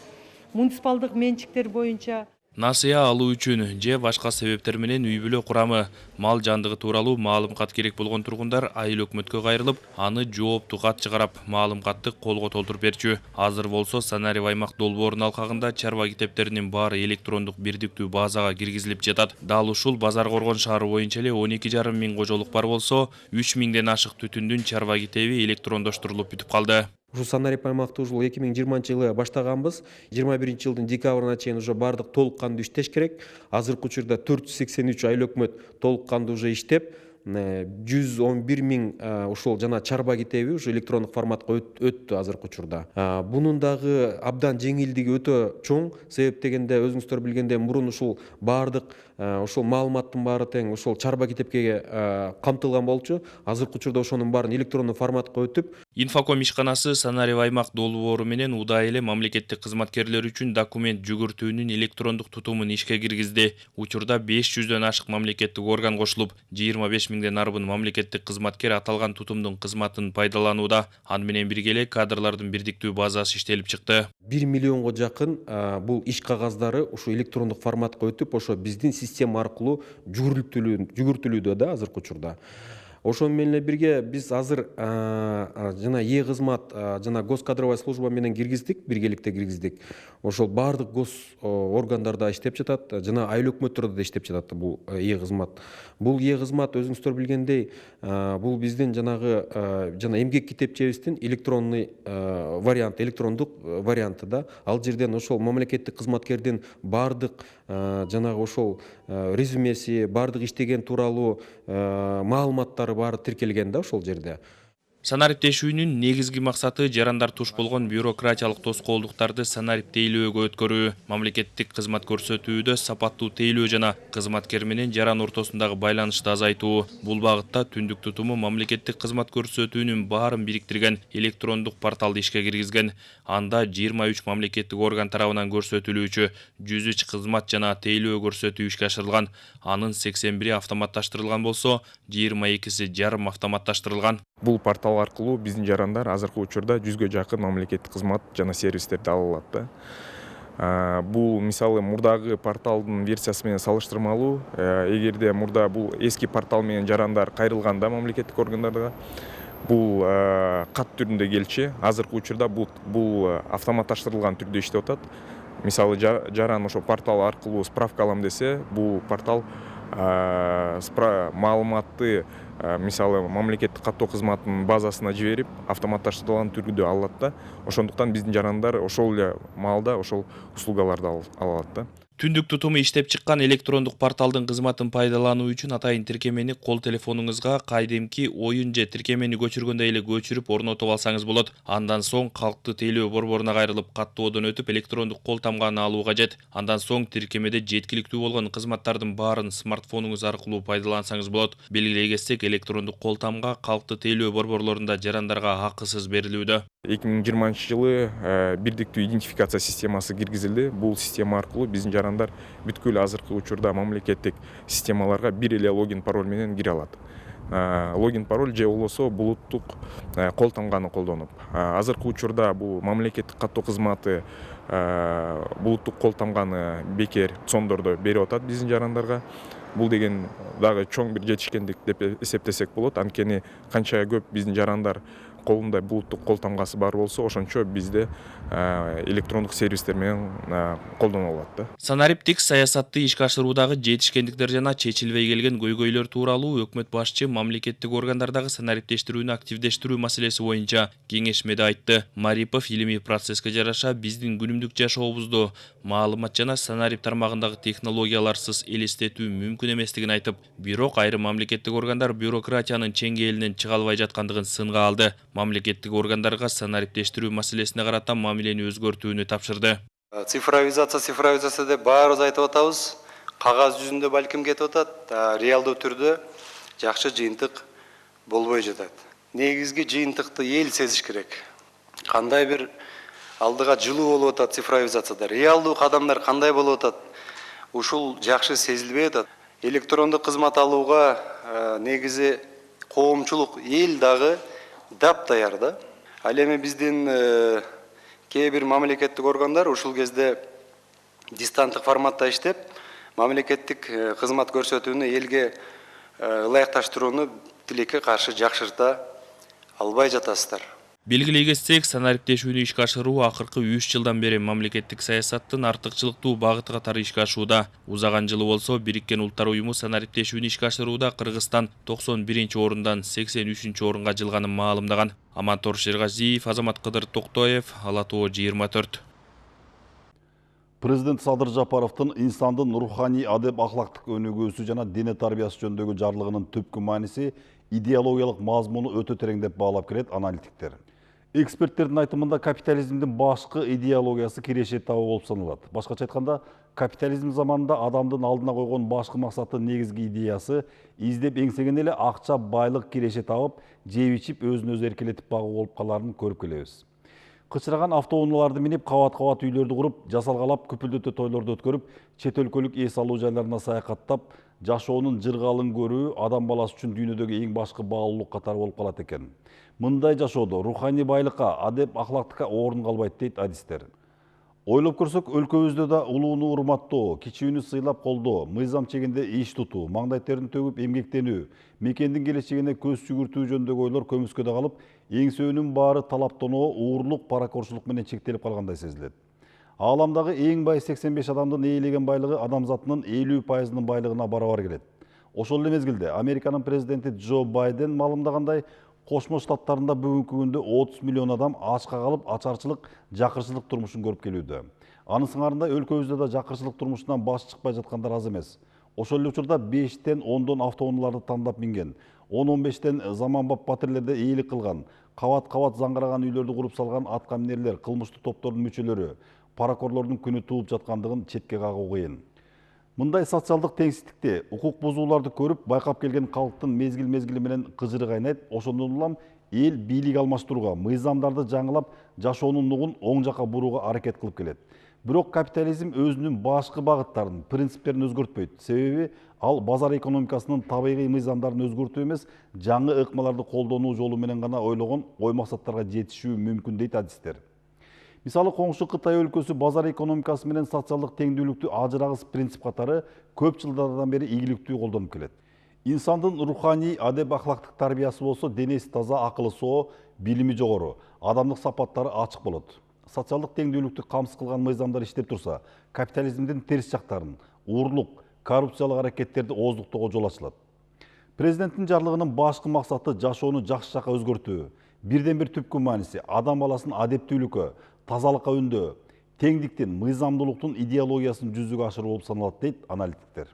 Муниципалдык менчиктер боюнча Насыя алуу үчүн же башка себептер менен үй бүлө курамы, мал жандыгы тууралуу маалымат керек болгон тургундар айыл өкмөткө кайрылып, аны жооптуу кат чыгарып, маалыматты колго толтуруп берчү. Азыр болсо Санарип аймак долбоорунун алкагында чарба китептеринин баары электрондук бирдиктүү базага киргизилип жатат. Дал ушул Базар Коргон шаары боюнча эле 12,5 миң кожолук бар болсо, 3 миңден ашык түтүндүн чарба китеби электрондоштурулуп бүтүп калды. Ушул Санарип аймакты ушул 2020-жылы баштаганбыз. 21-жылдын декабрына чейин уже бардык толук кандуу иштеш керек. Азыркы учурда 483 айыл өкмөт толук кандуу уже иштеп, 111 миң ушул жана чарба китеби ушу электрондук форматка өттү азыркы учурда. Бунун дагы абдан жеңилдиги өтө чоң. Себеп дегенде өзүңүздөр билгендей мурун ушул бардык ушул маалыматтын баары тең ушул чарба китепке камтылган болчу. Азыркы учурда ошонун баарын электрондук форматка өтүп, Инфоком ишканасы Санарип аймак долбоору менен удай эле мамлекеттик кызматкерлер үчүн документ жүгүртүүнүн электрондук тутумун ишке киргизди. Учурда 500дөн ашык мамлекеттик орган кошулуп, 25 миңден арбын мамлекеттик кызматкер аталган тутумдун кызматын пайдаланууда. Аны менен бирге эле кадрлардын бирдиктүү базасы иштелип чыкты. 1 миллионго жакын бул иш кагаздары ушу электрондук форматка өтүп, ошо биздин система аркылуу жүгүртүлүүдө да азыркы учурда. Ошон менен бирге биз азыр жана Е-кызмат жана госкадровая служба менен киргиздик, биргеликте киргиздик. Ошол бардык гос органдарда иштеп жатат, жана айыл өкмөттөрдө да иштеп жатат бул Е-кызмат. Бул Е-кызмат өзүңүздөр билгендей, бул биздин жанагы жана эмгек китепчебиздин электронный вариант, электрондук варианты да. Ал жерден ошол мамлекеттик кызматкердин бардык жанагы ошол резюмеси, бардык иштеген тууралуу маалыматтары баары тиркелген да ошол жерде. Санариптешүүнүн негизги максаты жарандар туш болгон бюрократиялык тоскоолдуктарды санарип тейлөөгө өткөрүү, мамлекеттик кызмат көрсөтүүдө сапаттуу тейлөө жана кызматкер менен жаран ортосундагы байланышты азайтуу. Бул багытта түндүк тутуму мамлекеттик кызмат көрсөтүүнүн баарын бириктирген электрондук порталды ишке киргизген. Анда 23 мамлекеттик орган тарабынан көрсөтүлүүчү 103 кызмат жана тейлөө көрсөтүү ишке ашырылган. Анын 81 автоматташтырылган болсо, 22си жарым автоматташтырылган. Бул портал аркылуу биздин жарандар азыркы учурда 100гө жакын мамлекеттик кызмат жана сервистерди ала алат да. Бул мисалы мурдагы порталдын версиясы менен салыштырмалуу, эгерде мурда бул эски портал менен жарандар кайрылганда мамлекеттик органдарга бул кат түрүндө келчү, азыркы учурда бул автоматташтырылган түрдө иштеп атат. Мисалы жаран ошо портал аркылуу справка алам десе, бул портал маалыматты мисалы мамлекеттик каттоо кызматынын базасына жиберип автоматташтырылган түрдө алат да. Ошондуктан биздин жарандар ошол эле маалда ошол услугаларды ала алат да. Түндүк тутуму иштеп чыккан электрондук порталдын кызматын пайдалануу үчүн атайын тиркемени кол телефонуңузга кайдимки оюн же тиркемени көчүргөндөй эле көчүрүп орнотуп алсаңыз болот. Андан соң калктуу тейлөө борборуна кайрылып каттоодон өтүп электрондук кол тамганы алуу кажет. Андан соң тиркемеде жеткиликтүү болгон кызматтардын баарын смартфонуңуз аркылуу пайдалансаңыз болот. Белгилей кетсек, электрондук кол тамга калктуу тейлөө борборлорунда жарандарга акысыз берилүүдө. 2020-жылы бирдиктүү идентификация системасы киргизилди. Бул система аркылуу биздин жарандар бүткүл азыркы учурда мамлекеттик системаларга бир эле логин пароль менен кире алат. Логин пароль же болбосо булуттук кол тамганы колдонуп. Азыркы учурда бул мамлекеттик каттоо кызматы булуттук кол тамганы бекер сондордо берип атат биздин жарандарга. бул деген дагы чоң бир жетишкендик деп эсептесек болот. Анткени канча көп биздин жарандар колунда булуттук кол тамгасы бар болсо, ошончо бизде электрондук сервистер менен колдонула алат да. Санариптик саясатты ишке ашыруудагы жетишкендиктер жана чечилбей келген көйгөйлөр тууралуу өкмөт башчы мамлекеттик органдардагы санариптештирүүнү активдештирүү маселеси боюнча кеңешмеде айтты. Марипов илимий процесске жараша биздин күнүмдүк жашообузду маалымат жана санарип тармагындагы технологияларсыз элестетүү мүмкүн эместигин айтып, бирок айрым мамлекеттик органдар бюрократиянын чеңгээлинен чыга албай жаткандыгын сынга алды. Мамлекеттик органдарга санариптештирүү маселесине карата мамилени өзгөртүүнү тапшырды. Цифровизация деп баарыбыз айтып атабыз. Кагаз жүзүндө балким кетип атат, реалдуу түрдө жакшы жыйынтык болбой жатат. Негизги жыйынтыкты эл сезиш керек. Кандай бир алдыга жылуу болуп атат цифровизацияда, реалдуу кадамдар кандай болуп атат, ушул жакшы сезилбей атат. Электрондук кызмат алууга негизи коомчулук, эл дагы дап даяр да. Ал эми биздин кээ бир мамлекеттик органдар ушул кезде дистанттык форматта иштеп, мамлекеттик кызмат көрсөтүүнү элге ылайыкташтырууну тилекке каршы жакшырта албай жатасыздар. Белгилей кетсек, санариптешүүнү ишке ашыруу акыркы 3 жылдан бери мамлекеттик саясаттын артыкчылыктуу багыты катары ишке ашууда. Узаган жылы болсо Бириккен Улуттар уюму санариптешүүнү ишке ашырууда Кыргызстан 91-орундан 83-орунга жылганын маалымдаган. Амантор Шергазиев, Азамат Кыдыр Токтоев, Ала Тоо 24. Президент Садыр Жапаровдун инсандын руханий адеп ахлактык өнүгүүсү жана дене тарбиясы жөнүндөгү жарлыгынын түпкү мааниси идеологиялык мазмуну өтө терең деп баалап келет аналитиктер. Эксперттердин айтымында капитализмдин башкы идеологиясы киреше табы болуп саналат. Башкача айтканда, капитализм заманында адамдын алдына койгон башкы максаты негизги идеясы издеп эңсеген эле акча, байлык киреше табып, жеп ичип өзүн өзү эркелетип багуу болуп каларын көрүп келебиз. Кычыраган автоунааларды минип, кабат-кабат үйлөрдү куруп, жасалгалап, күпүлдөтө тойлорду өткөрүп, чет өлкөлүк эс алуу жайларына саякаттап, жашоонун жыргалын көрүү адам баласы үчүн дүйнөдөгү эң башкы баалуулук катары болуп калат экен. Мындай жашоодо руханий байлыкка, адеп ахлактыкка орун калбайт дейт адистер. Ойлоп көрсөк, өлкөбүздө да улууну урматтоо, кичүүнү сыйлап колдоо, мыйзам чегинде иш тутуу, маңдай терин төгүп эмгектенүү, мекендин келечегине көз жүгүртүү жөнүндөгү ойлор көмүскөдө калып, эңсөөнүн баары талаптануу, уурлук, паракорчулук менен чектелип калгандай сезилет. Ааламдагы эң бай 85 адамдын ээлеген байлыгы адамзатынын 50%-нын байлыгына барабар келет. Ошол эле мезгилде Американын президенти Джо Байден маалымдагандай, Кошмо Штаттарында бүгүнкү күндө 30 миллион адам ачка калып, ачарчылык, жакырчылык турмушун көрүп келүүдө. Анын сыңарында өлкөбүздө да жакырчылык турмушунан баш чыкпай жаткандар аз эмес. Ошол эле учурда 5-тен 10 автоунааларды тандап минген, 10-15тен заманбап батирлерде ээлик кылган, кабат-кабат заңгыраган үйлөрдү куруп салган аткаминерлер, кылмыштуу топтордун мүчөлөрү, паракорлордун күнү тууп жаткандыгын четке кагуу кыйын. Мындай социалдык теңсиздикти, укук бузууларды көрүп, байкап келген калктын мезгил-мезгили менен кыжыры кайнайт. Ошондон улам эл бийлик алмаштырууга, мыйзамдарды жаңылап, жашоонун нугун оң жака бурууга аракет кылып келет. Бирок капитализм өзүнүн башкы багыттарын, принциптерин өзгөртпөйт. Себеби ал базар экономикасынын табигый мыйзамдарын өзгөртүү эмес, жаңы ыкмаларды колдонуу жолу менен гана ойлогон ой максаттарга жетишүү мүмкүн дейт адистер. Мисалы, коңшу Кытай өлкөсү базар экономикасы менен социалдык теңдүүлүктү ажырагыс принцип катары көп жылдардан бери ийгиликтүү колдонуп келет. Инсандын руханий адеп ахлактык тарбиясы болсо, денеси таза, акылы соо, билими жогору, адамдык сапаттары ачык болот. Социалдык теңдүүлүктү камсыз кылган мыйзамдар иштеп турса, капитализмдин терс жактарын, уурлук, коррупциялык аракеттерди ооздуктоого жол ачылат. Президенттин жарлыгынын башкы максаты жашоону жакшы жакка өзгөртүү. Бирден бир түпкү мааниси адамдын адептүүлүккө, тазалыкка үндөө, теңдиктин, мыйзамдуулуктун идеологиясын жүзүгө ашыруу болуп саналат дейт аналитиктер.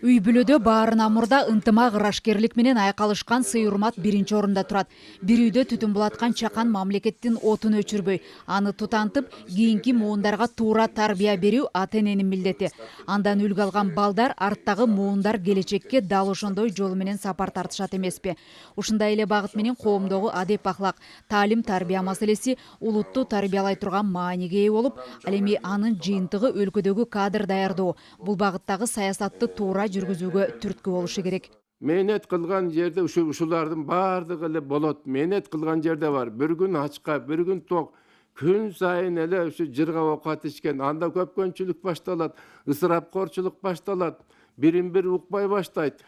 Үй бүлөдө баарынан мурда ынтымак, ырашкерлик менен айкалышкан сый-урмат биринчи орунда турат. Бир үйдө түтүн булаткан чакан мамлекеттин отун өчүрбөй, аны тутантып, кийинки муундарга туура тарбия берүү ата-эненин милдети. Андан үлгү алган балдар арттагы муундар келечекке дал ошондой жол менен сапар тартышат эмеспи? Ушундай эле багыт менен коомдогу адеп ахлак, таалим тарбия маселеси улутту тарбиялай турган мааниге ээ болуп, ал эми анын жыйынтыгы өлкөдөгү кадр даярдоо. Бул багыттагы саясатты туура жүргүзүүгө түрткү болушу керек. Мээнет кылган жерде ушулардын баардыгы эле болот. Мээнет кылган жерде бар. Бир күн ачка, бир күн ток. күн сайын эле ушу жырга оокат ичкен, анда көпкөнчүлүк башталат, ысырапкорчулук башталат, бирин бири укпай баштайт.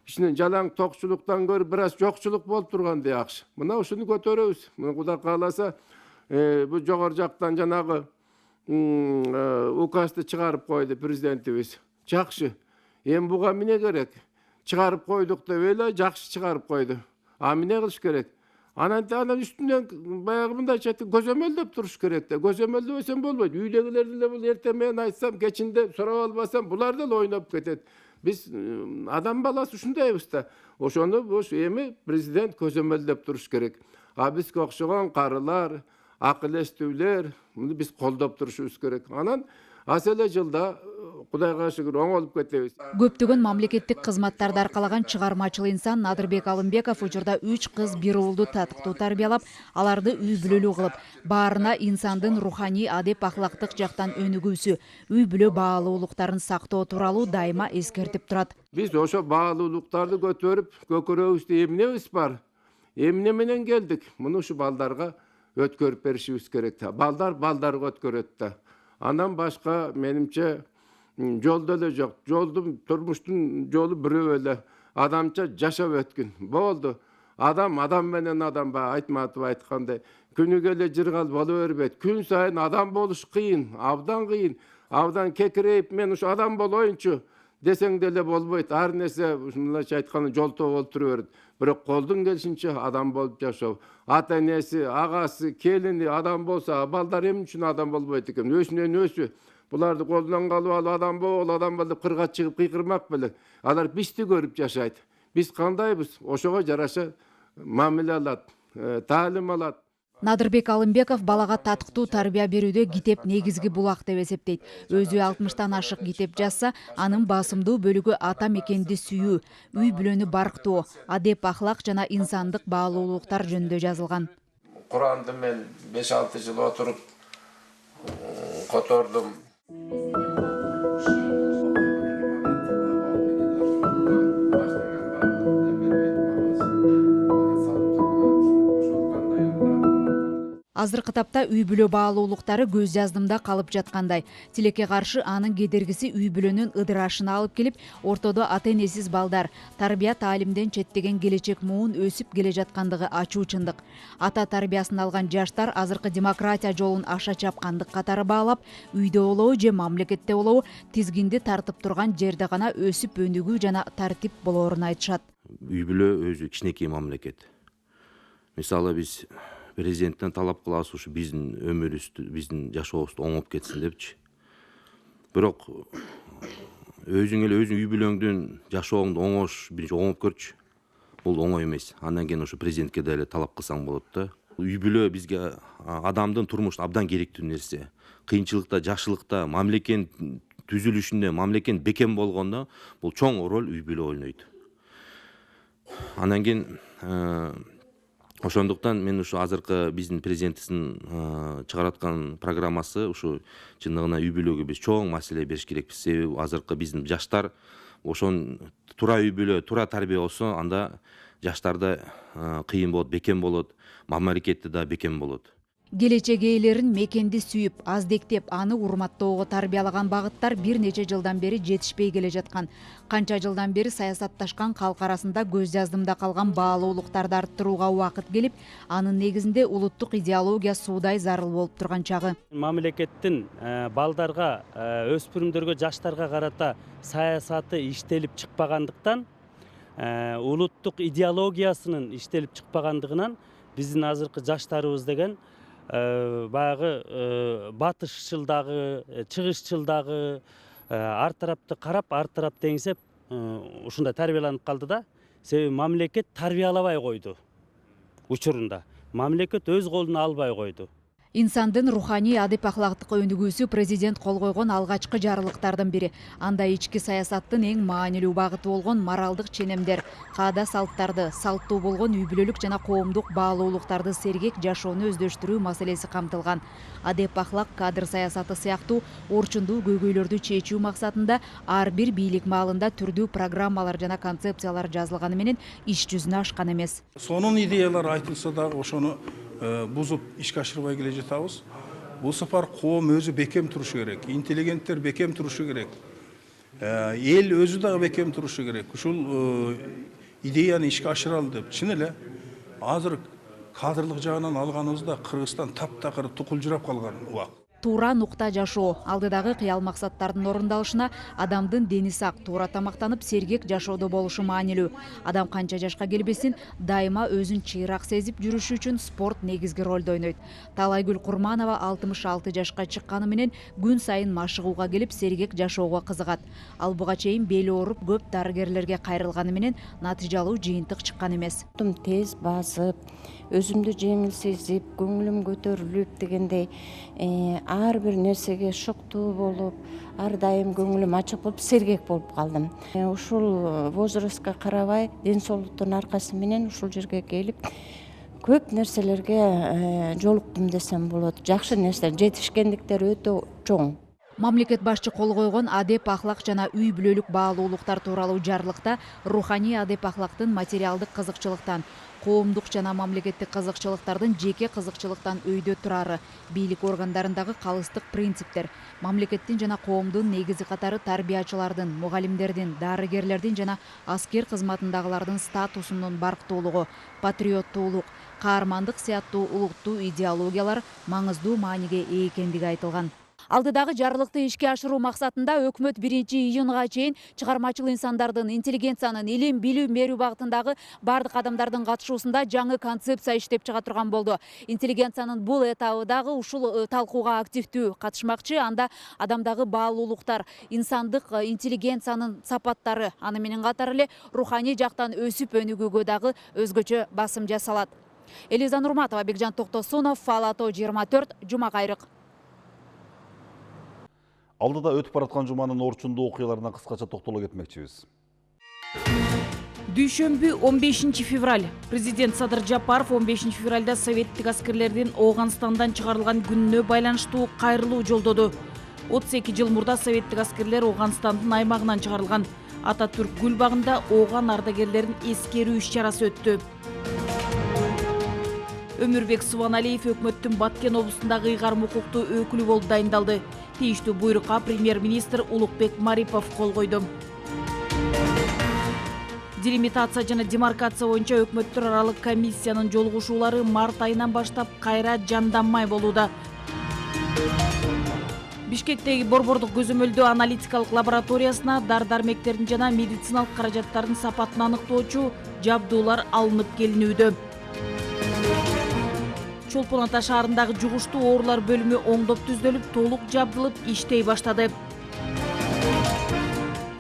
Кичине жалаң токчулуктан көрүп бир аз жокчулук болуп турганда жакшы. Мына ушуну көтөрөбүз. Мына Кудай кааласа, бу жогору жактан жанагы указды чыгарып койду президентибиз. Жакшы. Эми буга эмне керек? Чыгарып койдук деп эле, жакшы чыгарып койду. А эмне кылыш керек? Анан үстүнөн баягы мындайча айтып көзөмөлдөп туруш керек да. Көзөмөлдөбөсөм болбойт. Үйдөгүлөрдү эле бул эртең менен айтсам, кечинде сурап албасам, булар деле ойноп кетет. Биз адам баласы ушундайбыз да. Ошону эми президент көзөмөлдөп туруш керек. А бизге окшогон карылар, акыл эстүүлөр, муну биз колдоп турушубуз керек. Анан аз эле жылда Кудайга шүгүр оңолуп кетебиз. Көптөгөн мамлекеттик кызматтарды аркалаган чыгармачыл инсан Надырбек Алымбеков учурда 3 кыз, 1 уулду татыктуу тарбиялап, аларды үй бүлөлүү кылып, баарына инсандын руханий адеп ахлактык жактан өнүгүүсү, үй бүлө баалуулуктарын сактоо тууралуу дайыма эскертип турат. Биз ошо баалуулуктарды көтөрүп, көкөрөбүздө эмнебиз бар? Эмне менен келдик? Муну ушу балдарга өткөрүп беришибиз керек да. Балдарга өткөрөт да. Андан башка менимче жолдо эле жок. Турмуштун жолу бирөө эле. Адамча жашап өткүн. Болду. Адам менен адам айтматып айткандай. Күнүгө эле жыргал боло бербейт. Күн сайын адам болуш кыйын, абдан кыйын. Абдан кекирейип, мен ушу адам болоюнчу десең деле болбойт. Ар нерсе ушундайча айтканда жолтоо болуп тура берет. Бирок колдун келишинче адам болуп жашоо. Ата энеси, агасы, келини адам болсо, балдар эмне үчүн адам болбойт экен? Өзүнөн өзү буларды колдон калып алып адам болуп кырга чыгып кыйкырмак беле. Алар бизди көрүп жашайт. Биз кандайбыз? Ошого жараша мамиле алат, таалим алат. Надырбек Алымбеков балага татыктуу тарбия берүүдө китеп негизги булак деп эсептейт. Өзү 60тан ашык китеп жазса, анын басымдуу бөлүгү ата мекенди сүйүү, үй бүлөнү барктоо, адеп ахлак жана инсандык баалуулуктар жөнүндө жазылган. Куранды мен 5-6 жыл отуруп котордум. Азыркы тапта үй бүлө баалуулуктары көз жаздымда калып жаткандай. Тилекке каршы анын кедергиси үй бүлөнүн ыдырашына алып келип, ортодо ата энесиз балдар, тарбия таалимден четтеген келечек муун өсүп келе жаткандыгы ачуу чындык. Ата тарбиясын алган жаштар азыркы демократия жолун аша чапкандык катары баалап, үйдө болобу же мамлекетте болобу тизгинди тартып турган жерде гана өсүп өнүгүү жана тартип болоорун айтышат. Үй бүлө өзү кичинекей мамлекет. Мисалы биз президенттен талап кылабыз ушу биздин өмүрүбүздү, биздин жашообузду оңоп кетсин депчи. Бирок өзүң эле өзүң үй бүлөңдүн жашооңду биринчи оңоп көрчү. Бул оңой эмес. Андан кийин ошо президентке деле талап кылсаң болот да. Үй бүлө бизге адамдын турмушуна абдан керектүү нерсе. Кыйынчылыкта, жакшылыкта, мамлекеттин түзүлүшүндө, мамлекет бекем болгондо бул чоң роль үй бүлө ойнойт. Андан кийин ошондуктан мен ушу азыркы биздин президентибиздин чыгараткан программасы ушу чындыгына үй бүлөгө биз чоң маселе бериш керекпиз. Себеби азыркы биздин жаштар ошон туура үй бүлө, туура тарбия болсо, анда жаштарда кыйын болот, бекем болот, мамлекетте да бекем болот. Келечек ээлерин мекенди сүйүп, аздектеп, аны урматтоого тарбиялаган багыттар бир нече жылдан бери жетишпей келе жаткан. Канча жылдан бери саясатташкан калк арасында көз жаздымда калган баалуулуктарды арттырууга убакыт келип, анын негизинде улуттук идеология суудай зарыл болуп турган чагы. Мамлекеттин балдарга, өспүрүмдөргө, жаштарга карата саясаты иштелип чыкпагандыктан, улуттук идеологиясынын иштелип чыкпагандыгынан биздин азыркы жаштарыбыз деген баягы батышчыл-дагы, чыгышчыл-дагы ар тарапты карап, ар тарап деңсеп ушундай тарбияланып калды да. Себеби мамлекет тарбиялабай койду. Учурунда мамлекет өз колуна албай койду. Инсандын руханий адеп ахлактык өнүгүүсү президент кол койгон алгачкы жарылыктардын бири. Анда ички саясаттын эң маанилүү багыты болгон моралдык ченемдер, каада салттарды, салттуу болгон үй бүлөлүк жана коомдук баалуулуктарды сергек жашоону өздөштүрүү маселеси камтылган. Адеп ахлак, кадр саясаты сыяктуу орчундуу көйгөйлөрдү чечүү максатында ар бир бийлик маалында түрдүү программалар жана концепциялар жазылганы менен иш жүзүнө ашкан эмес. Сонун идеялар айтылса да ошону бузуп ишке ашырбай келе жатабыз. Бул сапар коом өзү бекем турушу керек, интеллигенттер бекем турушу керек, эл өзү дагы бекем турушу керек. Ушул идеяны ишке ашыралы деп чын эле азыр кадрлык жагынан алганыбызда Кыргызстан таптакыр тукулжурап калган убакыт. Туура нукта жашоо, алдыдагы кыял максаттардын орундалышына адамдын дени сак, туура тамактанып, сергек жашоодо болушу маанилүү. Адам канча жашка келбесин, дайыма өзүн чыйрак сезип жүрүшү үчүн спорт негизги ролду ойнойт. Талайгүл Курманова 66 жашка чыкканы менен күн сайын машыгууга келип, сергек жашоого кызыгат. Ал буга чейин бели ооруп, көп дарыгерлерге кайрылганы менен натыйжалуу жыйынтык чыккан эмес. Тез басып, өзүмдү жеңил сезип, көңүлүм көтөрүлүп дегендей, ар бир нерсеге шуктуу болуп, ар дайым көңүлүм ачык болуп, сергек болуп калдым. Ушул возрастка карабай, ден соолуктун аркасы менен ушул жерге келип, көп нерселерге жолуктум десем болот. Жакшы нерселер, жетишкендиктер өтө чоң. Мамлекет башчы кол койгон адеп ахлак жана үй бүлөлүк баалуулуктар тууралуу жарлыкта руханий адеп ахлактын материалдык кызыкчылыктан, коомдук жана мамлекеттик кызыкчылыктардын жеке кызыкчылыктан өйдө турары, бийлик органдарындагы калыстык принциптер, мамлекеттин жана коомдун негизи катары тарбиячылардын, мугалимдердин, дарыгерлердин жана аскер кызматындагылардын статусунун барктуулугу, патриоттуулук, каармандык сыяттуу улуттуу идеологиялар маңыздуу мааниге ээ экендиги айтылган. Алдыдагы жарлыкты ишке ашыруу максатында өкмөт 1-июнга чейин чыгармачыл инсандардын, интеллигенциянын, илим, билим берүү багытындагы бардык адамдардын катышуусунда жаңы концепция иштеп чыга турган болду. Интеллигенциянын бул этабы дагы ушул талкууга активдүү катышмакчы. Анда адамдагы баалуулуктар, инсандык интеллигенциянын сапаттары, аны менен катары эле руханий жактан өсүп өнүгүүгө дагы өзгөчө басым жасалат. Элиза Нурматова, Бекжан Токтосунов, Фалато 24, Жума кайрык. Алдыда өтүп бараткан жуманын орчундуу окуяларына кыскача токтоло кетмекчибиз. Дүйшөмбү 15 февраль. Президент Садыр Жапаров 15 февральда советтик аскерлердин Ооганстандан чыгарылган күнүнө байланыштуу кайрылуу жолдоду. 32 жыл мурда советтик аскерлер Ооганстандын аймагынан чыгарылган. Ататүрк гүл багында Ооган ардагерлерин эскерүү иш-чарасы өттү. Өмүрбек Субаналиев өкмөттүн Баткен облусундагы ыйгарым укуктуу өкүлү болуп дайындалды. Тийиштүү буйрукка премьер-министр Улукбек Марипов кол койду. Делимитация жана демаркация боюнча өкмөттөр аралык комиссиянын жолугушуулары март айынан баштап кайра жанданмай болууда. Бишкектеги Борбордук көзөмөлдөө аналитикалык лабораториясына дар-дармектердин жана медициналык каражаттардын сапатын аныктоочу жабдуулар алынып келинүүдө. Чолпон Ата шаарындагы жугуштуу оорулар бөлүмү оңдоп түздөлүп, толук жабдылып иштей баштады.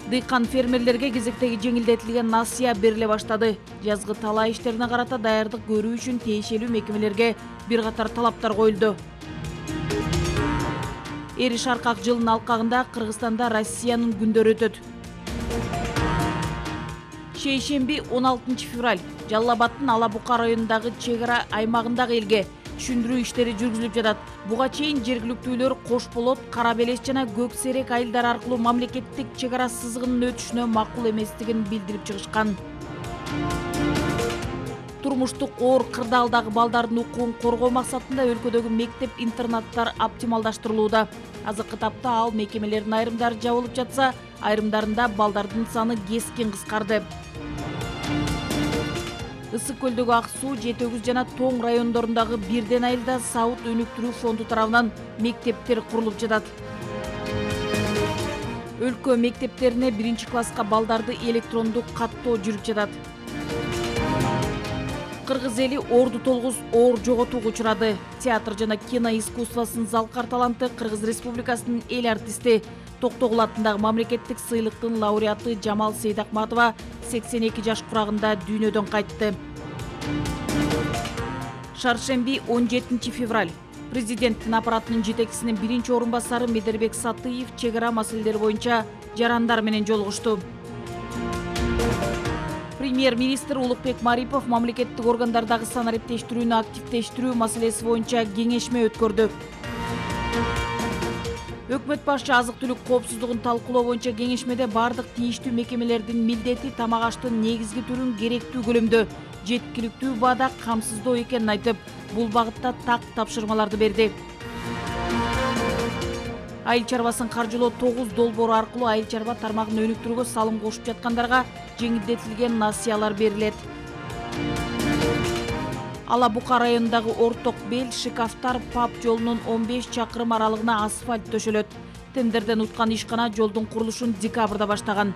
Дыйкан фермерлерге кезектеги жеңилдетилген насыя бериле баштады. Жазгы талаа иштерине карата даярдык көрүү үчүн тиешелүү мекемелерге бир катар талаптар коюлду. Эри Шаркак жылынын алкагында Кыргызстанда Россиянын күндөрү өтөт. Шейшемби 16 февраль. Жалал-Абадтын Алабука районундагы чек ара аймагындагы элге түшүндүрүү иштери жүргүзүлүп жатат. Буга чейин жергиликтүүлөр Кош Болот, Кара Белес жана Көк Серек айылдары аркылуу мамлекеттик чек ара сызыгынын өтүшүнө макул эместигин билдирип чыгышкан. Турмуштук оор кырдаалдагы балдардын укугун коргоо максатында өлкөдөгү мектеп-интернаттар оптималдаштырылууда. Азыркы тапта ал мекемелердин айрымдары жабылып жатса, айрымдарында балдардын саны кескин кыскарды. Ысык көлдөгү Ак Суу, Жети Өгүз жана Тоң райондорундагы бирден айылда Сауыт өнүктүрүү фонду тарабынан мектептер курулуп жатат. Өлкө мектептерине 1-класска балдарды электрондук каттоо жүрүп жатат. Кыргыз эли Орду Толгуз оор жоготууга учурады. Театр жана кино искусствосунун залкар таланты Кыргыз Республикасынын эл артисти Токтогул атындагы мамлекеттик сыйлыктын лауреаты Жамал Сейдакматова 82 жаш курагында дүйнөдөн кайтты. Шаршемби 17 февраль. Президенттин аппаратынын жетекчисинин биринчи орун басары Медербек Сатыев чек ара маселелери боюнча жарандар менен жолугушту. Премьер-министр Улукбек Марипов мамлекеттик органдардагы санариптештирүүнү активдештирүү маселеси боюнча кеңешме өткөрдү. Өкмөт башчы азык-түлүк коопсуздугун талкуулоо боюнча кеңешмеде бардык тийиштүү мекемелердин милдети тамак аштын негизги түрүн керектүү көлөмдө жеткиликтүү баада камсыздоо экенин айтып, бул багытта так тапшырмаларды берди. Айыл чарбасын каржылоо 9 долбоор аркылуу айыл чарба тармагын өнүктүрүүгө салым кошуп жаткандарга жеңилдетилген насыялар берилет. Ала Бука районундагы Орток Бел Шикафтар Пап жолунун 15 чакырым аралыгына асфальт төшөлөт. Тендерден уткан ишкана жолдун курулушун декабрда баштаган.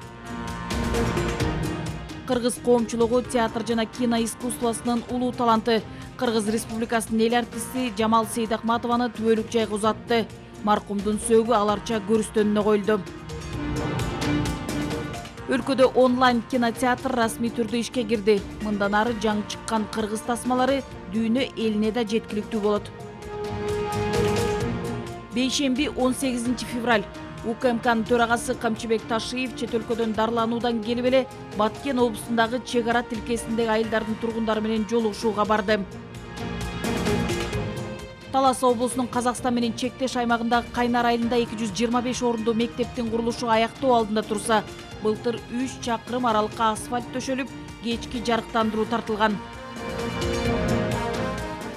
Кыргыз коомчулугу театр жана кино искусствосунун улуу таланты Кыргыз Республикасынын эл артисти Жамал Сейдахматованы түбөлүк жайга узатты. Маркумдун сөөгү аларча көрүстөнүнө коюлду. Өлкөдө онлайн кинотеатр расмий түрдө ишке кирди. Мындан ары жаңы чыккан кыргыз тасмалары дүйнө элине да жеткиликтүү болот. Бейшемби 18 февраль УКМКнын төрагасы Камчыбек Ташиев чет өлкөдөн дарылануудан келип эле Баткен облусундагы чек ара тилкесиндеги айылдардын тургундары менен жолугушууга барды. Талас облусунун Казакстан менен чектеш аймагындагы Кайнар айылында 225 орунду мектептин курулушу аяктоо алдында турса, былтыр 3 чакырым аралыкка асфальт төшөлүп, кечки жарыктандыруу тартылган.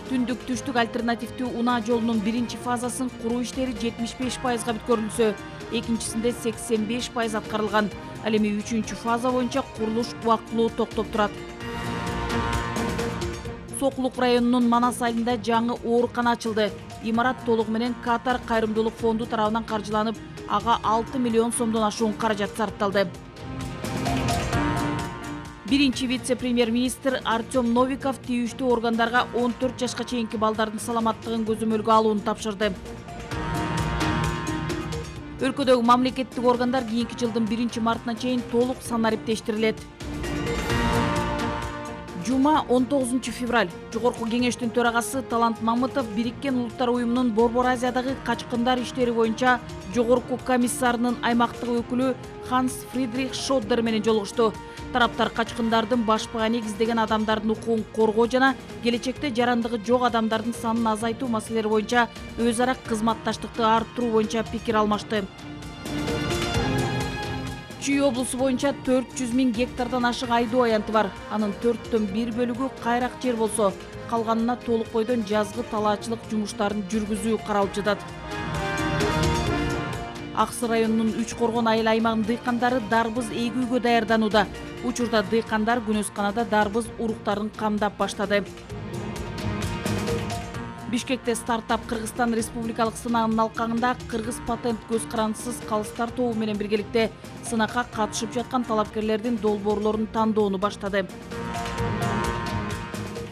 Түндүк түштүк альтернативдүү унаа жолунун биринчи фазасын куруу иштери 75%га бүткөрүлсө, экинчисинде 85% аткарылган. Ал эми 3-чү фаза боюнча курулуш убактылуу токтоп турат. Сокулук районунун Манас айылында жаңы оорукана ачылды. Имарат толугу менен Катар кайрымдуулук фонду тарабынан каржыланып, ага 6 миллион сомдон ашуун каражат сарпталды. Биринчи вице-премьер-министр Артем Новиков тийиштүү органдарга 14 жашка чейинки балдардын саламаттыгын көзөмөлгө алууну тапшырды. Өлкөдөгү мамлекеттик органдар кийинки жылдын 1-мартына чейин толук санариптештирилет. Жума 19 февраль Жогорку кеңештин төрагасы Талант Мамытов Бириккен Улуттар уюмунун Борбор Азиядагы качкындар иштери боюнча жогорку комиссарынын аймактык өкүлү Ханс Фридрих Шоддер менен жолугушту. Тараптар качкындардын башпага негиздеген адамдардын укугун коргоо жана келечекте жарандыгы жок адамдардын санын азайтуу маселелери боюнча өз ара кызматташтыкты арттыруу боюнча пикир алмашты. Чүй облусу боюнча 400 000 гектардан ашык айдоо аянты бар. Анын 1/4 бөлүгү кайрак жер болсо, калганына толук бойдон жазгы талаачылык жумуштарын жүргүзүү каралып жатат. Аксы районунун 3 коргон айыл аймагынын дыйкандары дарбыз эгүүгө даярданууда. Учурда дыйкандар күнөсканада дарбыз уруктарын камдап баштады. Бишкекте стартап Кыргызстан Республикалык сынагынын алкагында кыргыз патент көз карандысыз калыстар тобу менен биргеликте сынакка катышып жаткан талапкерлердин долбоорлорун тандоону баштады.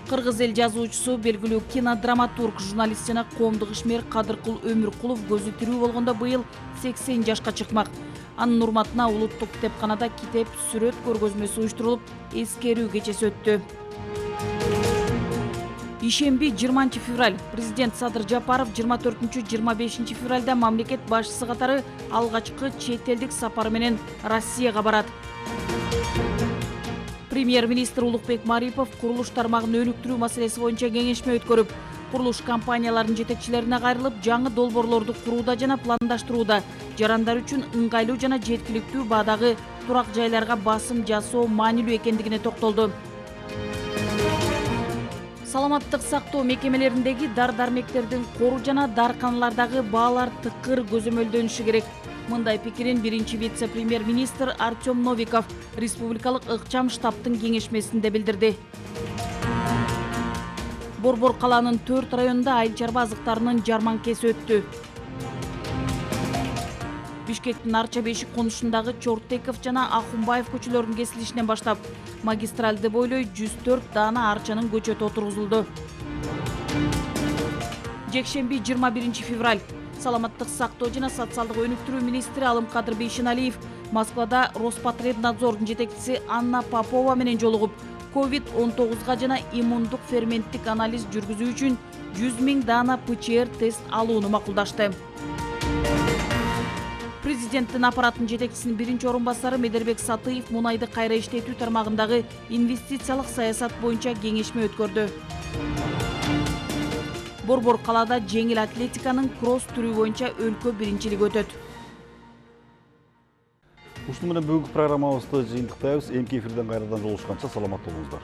Кыргыз эл жазуучусу, белгилүү кинодраматург, журналист жана коомдук ишмер Кадыркул Өмүркулов көзү тирүү болгондо быйыл 80 жашка чыкмак. Анын урматына улуттук китепканада китеп сүрөт көргөзмөсү уюштурулуп, эскерүү кечеси өттү. Ишемби 20 февраль президент Садыр Жапаров 24-25 февралда мамлекет башчысы катары алгачкы чет элдик сапары менен Россияга барат. Премьер-министр Улукбек Марипов курулуш тармагын өнүктүрүү маселеси боюнча кеңешме өткөрүп, курулуш компанияларынын жетекчилерине кайрылып, жаңы долбоорлорду курууда жана пландаштырууда жарандар үчүн ыңгайлуу жана жеткиликтүү баадагы турак жайларга басым жасоо маанилүү экендигине токтолду. Саламаттык сактоо мекемелериндеги дар-дармектердин кору жана дарканалардагы баалар тыкыр көзөмөлдөнүшү керек. Мындай пикирин биринчи вице-премьер-министр Артем Новиков республикалык ыкчам штабтын кеңешмесинде билдирди. Борбор калаанын 4 районунда айыл чарба азыктарынын жарманкеси өттү. Бишкектин Арча Бешик конушундагы Чортеков жана Ахунбаев көчөлөрүнүн кесилишинен баштап магистралды бойлой 104 даана арчанын көчөтү отургузулду. Жекшемби 21 февраль Саламаттык сактоо жана социалдык өнүктүрүү министри Алымкадыр Бейшеналиев Москвада Роспотребнадзордун жетекчиси Анна Попова менен жолугуп, COVID-19 жана иммундук ферменттик анализ жүргүзүү үчүн 100 000 даана ПЧР тест алууну макулдашты. Президенттин аппаратынын жетекчисинин биринчи орун басары Медербек Сатыев мунайды кайра иштетүү тармагындагы инвестициялык саясат боюнча кеңешме өткөрдү. Борбор калаада жеңил атлетиканын кросс түрү боюнча өлкө биринчилиги өтөт. Ушуну менен бүгүнкү программабызды жыйынтыктайбыз. Эмки эфирден кайрадан жолугушканча саламат болуңуздар.